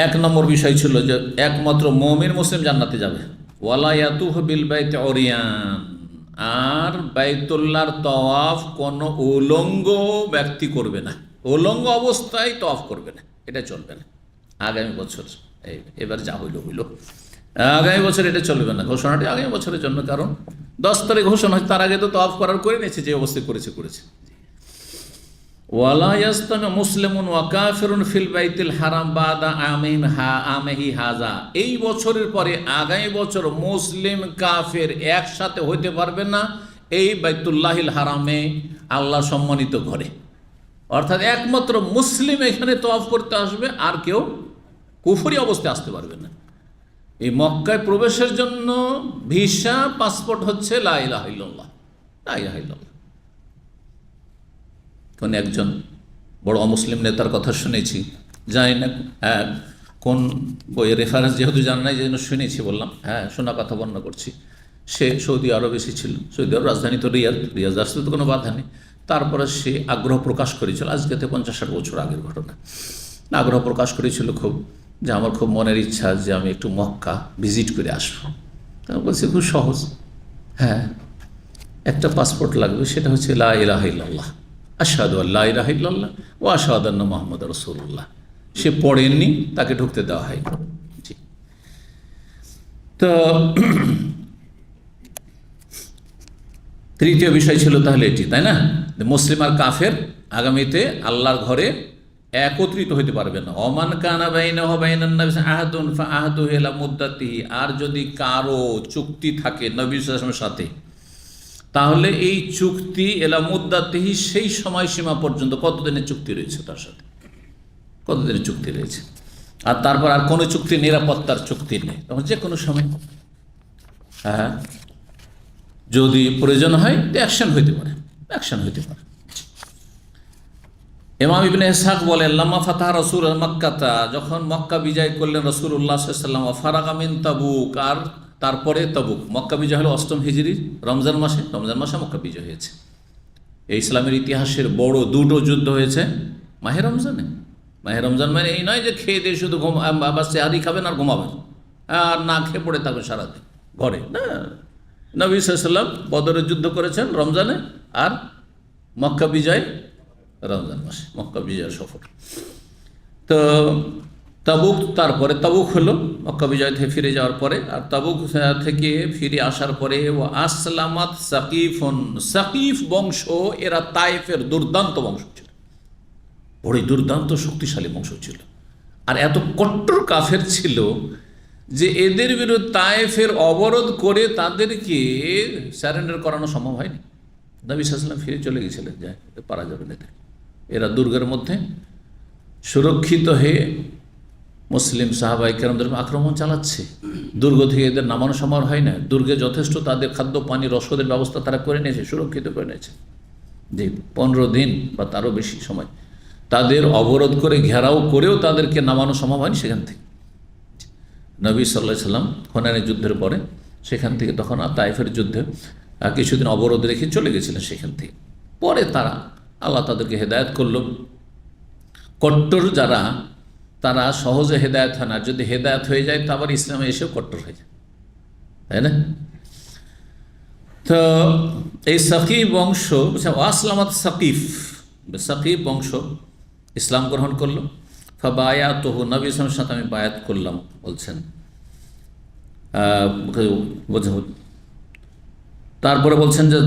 এক নম্বর বিষয় ছিল যে একমাত্র মুমিন মুসলিম জান্নাতে যাবে। ওয়ালা ইয়াতুফু বিল বাইতি উরিয়ান, আর বাইতুল্লাহর তওয়াফ কোনো উলঙ্গ ব্যক্তি করবে না, উলঙ্গ অবস্থায় তওয়াফ করবে না, এটা চলবে না আগামী বছর। এবার যা হইল হইল, আগামী বছর এটা চলবে না, ঘোষণাটি আগামী বছরের জন্য। কারণ 10 তারিখ ঘোষণা হয়, তার আগে তো তওয়াফ করার করে নিয়েছে, যে অবস্থায় করেছে। ওয়ালা ইয়াস্তামি মুসলিমুন ওয়া কাফিরুন ফিল বাইতিল হারাম বাদা আমিহি হাজা, এই বছরের পরে আগামী বছর মুসলিম কাফের একসাথে হইতে পারবে না এই বাইতুল্লাহিল হারামে, আল্লাহ সম্মানিত ঘরে। অর্থাৎ একমাত্র মুসলিম এখানে তওয়াফ করতে আসবে, আর কেউ কুফরি অবস্থায় আসতে পারবে না। এই মক্কায় প্রবেশের জন্য ভিসা পাসপোর্ট হচ্ছে লা ইলাহা ইল্লাল্লাহ, লা ইলাহা ইল্লাল্লাহ। কোন একজন বড় অমুসলিম নেতার কথা শুনেছি, জানি না কোন বইয়ের রেফারেন্স, যেহেতু জানা নাই যেন শুনেছি বললাম, শোনা কথা বর্ণনা করছি। সে সৌদি আরব এসেছিল, সৌদি আরব রাজধানী তো রিয়াদ আসতে তো কোনো বাধা নেই। তারপরে সে আগ্রহ প্রকাশ করেছিল, আজকে থেকে 50-60 বছর আগের ঘটনা, আগ্রহ প্রকাশ করেছিল খুব, যে আমার খুব মনের ইচ্ছা যে আমি একটু মক্কা ভিজিট করে আসবো। তা বলছি খুব সহজ, একটা পাসপোর্ট লাগবে, সেটা হচ্ছে লা ইলাহা ইল্লাল্লাহ, আশহাদু আল্লা ইলাহা ইল্লাল্লাহ ওয়া আশহাদু আন্না মুহাম্মাদুর রাসূলুল্লাহ। সে পড়েননি, তাকে ঢুকতে দেওয়া হয়। জি, তো তৃতীয় বিষয় ছিল তাহলে এটি, তাই না? মুসলিম আর কাফের আগামীতে আল্লাহর ঘরে একত্রিত হইতে পারবে না। ওমান কানা বাইনাহু ওয়া বাইনান নবী আহাদুন ফাআহাদুহু ইলা মুদ্দাতিহি, আর যদি কারো চুক্তি থাকে নবী সাল্লাল্লাহু আলাইহি ওয়াসাল্লামের সাথে, তাহলে এই চুক্তি এলা মুদ্দাতিহি, সেই সময়সীমা পর্যন্ত, কতদিনের চুক্তি রয়েছে তার সাথে, কতদিনের চুক্তি রয়েছে। আর তারপর আর কোনো চুক্তি, নিরাপত্তার চুক্তি নেই, তখন যে কোনো সময় যদি প্রয়োজন হয় অ্যাকশন হইতে পারে, ইমাম ইবনে ইসহাক বলেন, লাম্মা ফাতাহ রাসূল মক্কাতা, যখন মক্কা বিজয় করলেন রাসূলুল্লাহ সাল্লাল্লাহু আলাইহি ওয়াসাল্লাম, ফারাগা মিন তাবুক, আর তারপরে তাবুক, মক্কা বিজয় হলো 8ম হিজরি রমজান মাসে মক্কা বিজয় হয়েছে। এই ইসলামের ইতিহাসের বড় দুটো যুদ্ধ হয়েছে মাহে রমজানে। মাহে রমজান মানে এই নয় যে খেয়ে দিয়ে শুধু সেহারি খাবেন আর ঘুমাবেন, আর না খেয়ে পড়ে থাকবেন সারাদিন ঘরে, না। নবী সাল্লাল্লাহু আলাইহি ওয়াসাল্লাম বদরের যুদ্ধ করেছেন রমজানে, আর মক্কা বিজয় রমজান মাসে, মক্কা বিজয়ের সফর। তো তাবুক, তারপরে তাবুক হলো মক্কা বিজয় থেকে ফিরে যাওয়ার পরে, আর তাবুক থেকে ফিরে আসার পরে ও আসলামাত সাকিফুন, সাকিফ বংশ, এরা তায়েফের দুর্দান্ত বংশ ছিল, বড়ই দুর্দান্ত শক্তিশালী বংশ ছিল, আর এত কট্টর কাফের ছিল যে এদের বিরুদ্ধে তায়েফের অবরোধ করে তাদেরকে স্যারেন্ডার করানো সম্ভব হয়নি। নবী সাল্লাল্লাহু আলাইহি ওয়াসাল্লাম ফিরে চলে গেছিলেন, যায় পারা যাবে না, এরা দুর্গের মধ্যে সুরক্ষিত হয়ে মুসলিম সাহাবায়ে কেরামদের আক্রমণ চালাচ্ছে। দুর্গ থেকে এদের নামানো সম্ভব হয় না, দুর্গে যথেষ্ট তাদের খাদ্য পানি রসদের ব্যবস্থা তারা করে নিয়েছে, সুরক্ষিত করে নিয়েছে। যে 15 দিন বা তারও বেশি সময় তাদের অবরোধ করে ঘেরাও করেও তাদেরকে নামানো সম্ভব হয়নি সেখান থেকে। নবী সাল্লাল্লাহু আলাইহি ওয়াসাল্লাম হুনাইনের যুদ্ধের পরে সেখান থেকে, তখন তায়েফের যুদ্ধে কিছুদিন অবরোধ রেখে চলে গেছিলেন সেখান থেকে। পরে আল্লাহ তাদেরকে হেদায়েত করল। কট্টর যারা, তারা সহজে হেদায়েত হয় না, যদি হেদায়েত হয়ে যায় তা আবার ইসলামে এসেও কট্টর হয়ে যায়, তাই না? তো এই সাকিফ বংশ, আসলামাত সাকিফ বংশ ইসলাম গ্রহণ করলো। ফাবায়াতুহু, নবী সাল্লাল্লাহু আলাইহি ওয়াসাল্লামের সাথে আমি বায়াত করলাম, বলছেন। তারপরে বলছেন যে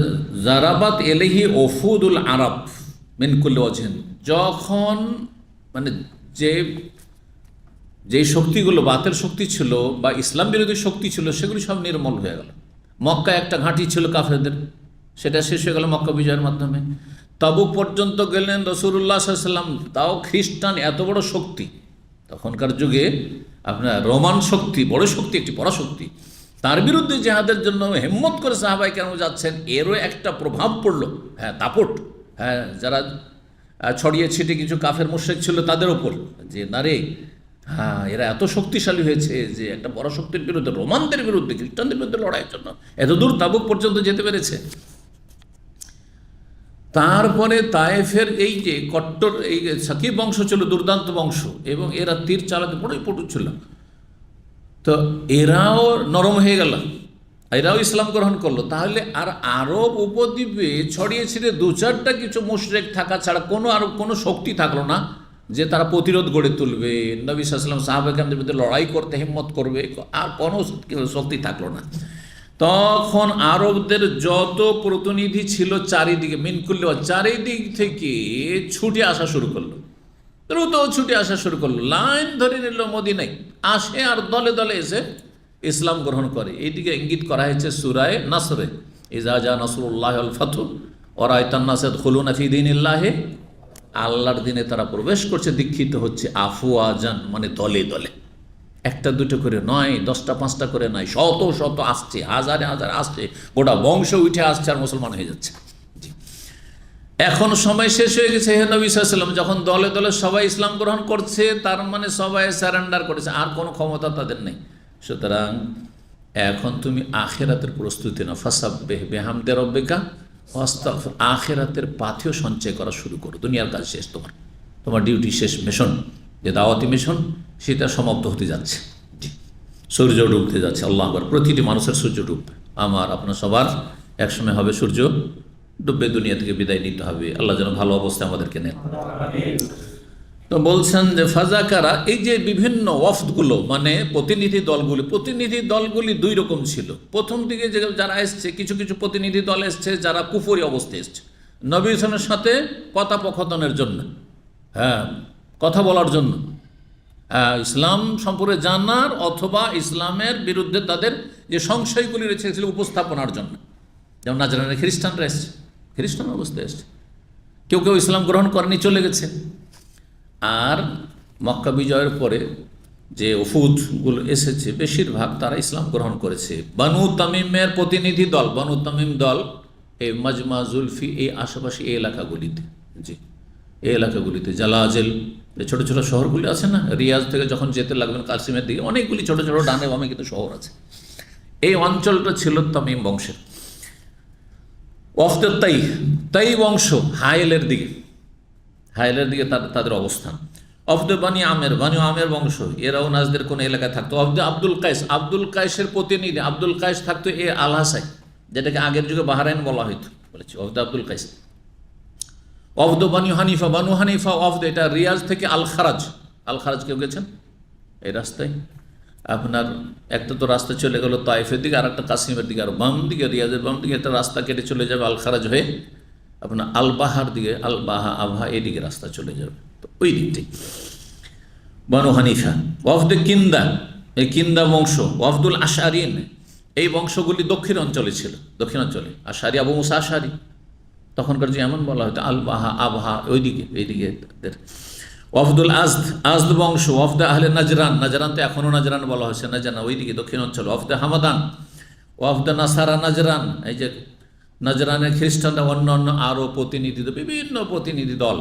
জারাবাত এলাইহি ওফুদুল আরব মিন কুল্লি ওয়াজহিন, যখন মানে যে শক্তিগুলো বাতের শক্তি ছিল বা ইসলাম বিরোধী শক্তি ছিল, সেগুলি সব নির্মূল হয়ে গেল। মক্কা একটা ঘাঁটি ছিল কাফেরদের, সেটা শেষ হয়ে গেল মক্কা বিজয়ের মাধ্যমে। তাবুক পর্যন্ত গেলেন রাসূলুল্লাহ সাল্লাল্লাহু আলাইহি ওয়াসাল্লাম, তাও খ্রিস্টান এত বড় শক্তি, তখনকার যুগে আপনার রোমান শক্তি, বড় শক্তি, একটি পরাশক্তি, তার বিরুদ্ধে জেহাদের জন্য হিম্মত করে সাহাবায়ে কেরাম যাচ্ছেন, এরও একটা প্রভাব পড়ল, দাপট, যারা ছড়িয়ে ছিটে কিছু কাফের মুশরিক ছিল তাদের ওপর, যে না রে, এরা এত শক্তিশালী হয়েছে যে একটা বড় শক্তির বিরুদ্ধে, রোমানদের বিরুদ্ধে, খ্রিস্টানদের বিরুদ্ধে লড়াইয়ের জন্য এত দূর তাবুক পর্যন্ত যেতে পেরেছে। তারপরে তায়েফের এই যে কট্টর এই সাকিব বংশ ছিল দুর্দান্ত বংশ, এবং এরা তীর চালাতে বড়ই পটু ছিল। তো এরাও নরম হয়ে গেল, এরাও ইসলাম গ্রহণ করলো। তাহলে আর আরব উপদ্বীপে ছড়িয়ে ছিঁড়ে দু চারটা কিছু মুশরিক থাকা ছাড়া কোনো শক্তি থাকলো না যে তারা প্রতিরোধ গড়ে তুলবে, নবী সাল্লাল্লাহু আলাইহি ওয়াসাল্লাম সাহাবায়ে-কেরামদের বিরুদ্ধে লড়াই করতে হিম্মত করবে, আর কোনো শক্তি থাকলো না। তখন আরবদের যত প্রতিনিধি ছিল চারিদিকে মিনকুল্লি, চারিদিক থেকে ছুটে আসা শুরু করলো, দ্রুত ছুটে আসা শুরু করলো, লাইন ধরে নিল মদিনায়, আসে আর দলে দলে এসে ইসলাম গ্রহণ করে। এইদিকে ইঙ্গিত করা হয়েছে সূরায়ে নাসরে, ইজা জা নাসরুল্লাহি ওয়াল ফাতহু ওয়া রাআইতান নাসা ইয়াদখুলুনা ফি দীনিল্লাহি, আল্লাহর দিনে তারা প্রবেশ করছে, দীক্ষিত হচ্ছে, আফওয়াজান মানে দলে দলে, একটা দুটো করে নয়, 10টা 5টা করে নয়, শত শত আসছে, হাজারে হাজার আসছে, গোটা বংশ উঠে আসছে আর মুসলমান হয়ে যাচ্ছে। এখন সময় শেষ হয়ে গেছে হে নবী সাল্লাল্লাহু আলাইহি ওয়াসাল্লাম, যখন দলে দলে সবাই ইসলাম গ্রহণ করছে, তার মানে সবাই সারেন্ডার করেছে, আর কোনো ক্ষমতা তাদের নেই। সুতরাং এখন তুমি আখিরাতের প্রস্তুতি নাও, ফাসাব্বিহ বিহামদি রাব্বিকা ওয়াস্তাগফির, আখিরাতের পাথেয় সঞ্চয় করা শুরু করো। দুনিয়ার কাজ শেষ, তোমার ডিউটি শেষ, মিশন যে দাওয়াতি মিশন সেটা সমাপ্ত হতে যাচ্ছে। সূর্য ডুবতে যাচ্ছে, আল্লাহু আকবার। প্রতিটি মানুষের সূর্য ডুববে, আমার আপনার সবার একসময় হবে সূর্য ডুববে, দুনিয়া থেকে বিদায় নিতে হবে। আল্লাহ যেন ভালো অবস্থায় আমাদেরকে নেন। তো বলছেন যে ফাজাকারা, এই যে বিভিন্ন ওয়াফদগুলো মানে প্রতিনিধি দলগুলি দুই রকম ছিল। প্রথম দিকে যে যারা এসছে, কিছু কিছু প্রতিনিধি দল এসছে যারা কুফরি অবস্থায় এসছে নবী ইসলামের সাথে কথোপকথনের জন্য, কথা বলার জন্য, ইসলাম সম্পর্কে জানার অথবা ইসলামের বিরুদ্ধে তাদের যে সংশয়গুলি রয়েছে সেগুলো উপস্থাপনার জন্য। যেমন নাজরানের খ্রিস্টানরা এসছে, খ্রিস্টান অবস্থায় এসছে, কেউ কেউ ইসলাম গ্রহণ করেনি, চলে গেছে। আর মক্কা বিজয়ের পরে যে উফুদগুলো এসেছে বেশিরভাগ তারা ইসলাম গ্রহণ করেছে। বানু তামিমের প্রতিনিধি দল, বানু তামিম দল এই মাজমা জুলফি এই আশেপাশে এই এলাকাগুলিতে, এই এলাকাগুলিতে জালাজেল, ছোটো ছোটো শহরগুলি আছে না, রিয়াজ থেকে যখন যেতে লাগবেন কাসিমের দিকে অনেকগুলি ছোটো ছোটো ডানে বামে কিন্তু শহর আছে, এই অঞ্চলটা ছিল তামিম বংশের। ওয়াফদে তাই বংশ হাইলের দিকে তাদের অবস্থান। ওয়াফদে বানি আমের বংশ, এরাও নাজদের কোন এলাকায় থাকতো। ওয়াফদে আব্দুল কায়েসের প্রতিনিধি, আব্দুল কায়েস থাকতো এ আল হাসাই, যেটাকে আগের যুগে বাহরাইন বলা হইতো, বলেছি ওয়াফদে আব্দুল কায়েস। ওয়াফদে বানু হানিফা ওয়াফদে, এটা রিয়াজ থেকে আল খারাজ কেউ গেছেন এই রাস্তায়? আপনার একটা তো রাস্তা চলে গেল তায়েফের দিকে, আর একটা কাসিমের দিকে, আর বাম দিকে রিয়াজের বাম দিকে একটা রাস্তা কেটে চলে যাবে আল খারাজ হয়ে আপনার আল বাহার দিকে, আল বাহা আবহা এদিকে রাস্তা চলে যাবে, তো ওই দিকটি বানু হানিফা। ওয়াফদে কিন্দা, এই কিন্দা বংশ। ওয়াফদুল আশারিন, এই বংশগুলি দক্ষিণ অঞ্চলে ছিল, দক্ষিণাঞ্চলে। আশারি আবু মুসা আশারি, তখনকার যে এমন বলা হতো আল বাহা আবহা ওইদিকে, এইদিকে তাদের। ওয়াফদুল আজদ বংশ। ওয়াফদে আহলে নাজরান তো এখনও নাজরান বলা হয়েছে, নাজানা ওইদিকে দক্ষিণ অঞ্চল। ওয়াফদে হামাদান, ওয়াফদে নাসারা নাজরান, এই যে নাজরানের খ্রিস্টানরা, অন্য আরও প্রতিনিধি, বিভিন্ন প্রতিনিধি দল।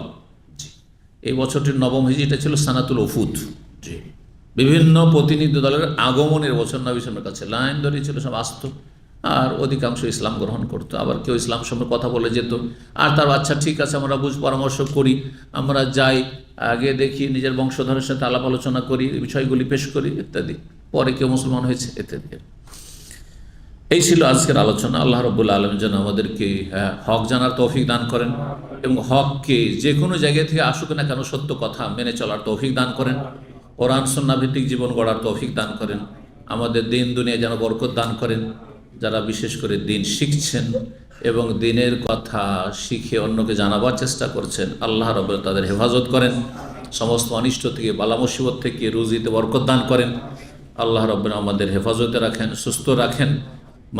এই বছরটির নবম হিজরিটা ছিল সানাতুল উফুদ, বিভিন্ন প্রতিনিধি দলের আগমনের বছর। নবী সাল্লাল্লাহু কাছে লাইন ধরে ছিল, সব আসতো, আর অধিকাংশ ইসলাম গ্রহণ করতো। আবার কেউ ইসলাম সম্পর্কে কথা বলে যেত, আর তার আচ্ছা ঠিক আছে আমরা বুঝ পরামর্শ করি, আমরা যাই, আগে দেখি, নিজের বংশধরের সাথে আলাপ আলোচনা করি, বিষয়গুলি পেশ করি ইত্যাদি, পরে কেউ মুসলমান হয়েছে ইত্যাদি। এই ছিল আজকের আলোচনা। আল্লাহ রাব্বুল আলামিন যেন আমাদেরকে হক জানার তৌফিক দান করেন, এবং হককে যে কোনো জায়গা থেকে আসুক না কেন সত্য কথা মেনে চলার তৌফিক দান করেন, কোরআন সুন্নাহ ভিত্তিক জীবন গড়ার তৌফিক দান করেন, আমাদের দিন দুনিয়া যেন বরকত দান করেন। যারা বিশেষ করে দিন শিখছেন এবং দিনের কথা শিখে অন্যকে জানাবার চেষ্টা করছেন, আল্লাহ রাব্বুল তাদের হেফাজত করেন, সমস্ত অনিষ্ট থেকে, বালা মুসিবত থেকে রুজিতে বরকত দান করেন। আল্লাহ রাব্বুল আমাদের হেফাজতে রাখেন, সুস্থ রাখেন,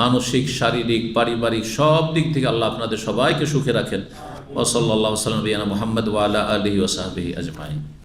মানসিক, শারীরিক, পারিবারিক সব দিক থেকে আল্লাহ আপনাদের সবাইকে সুখে রাখেন। ওয়া সাল্লাল্লাহু আলা মুহাম্মদ ওয়া আলা আলিহি ওয়া সাহবিহি আজমাইন।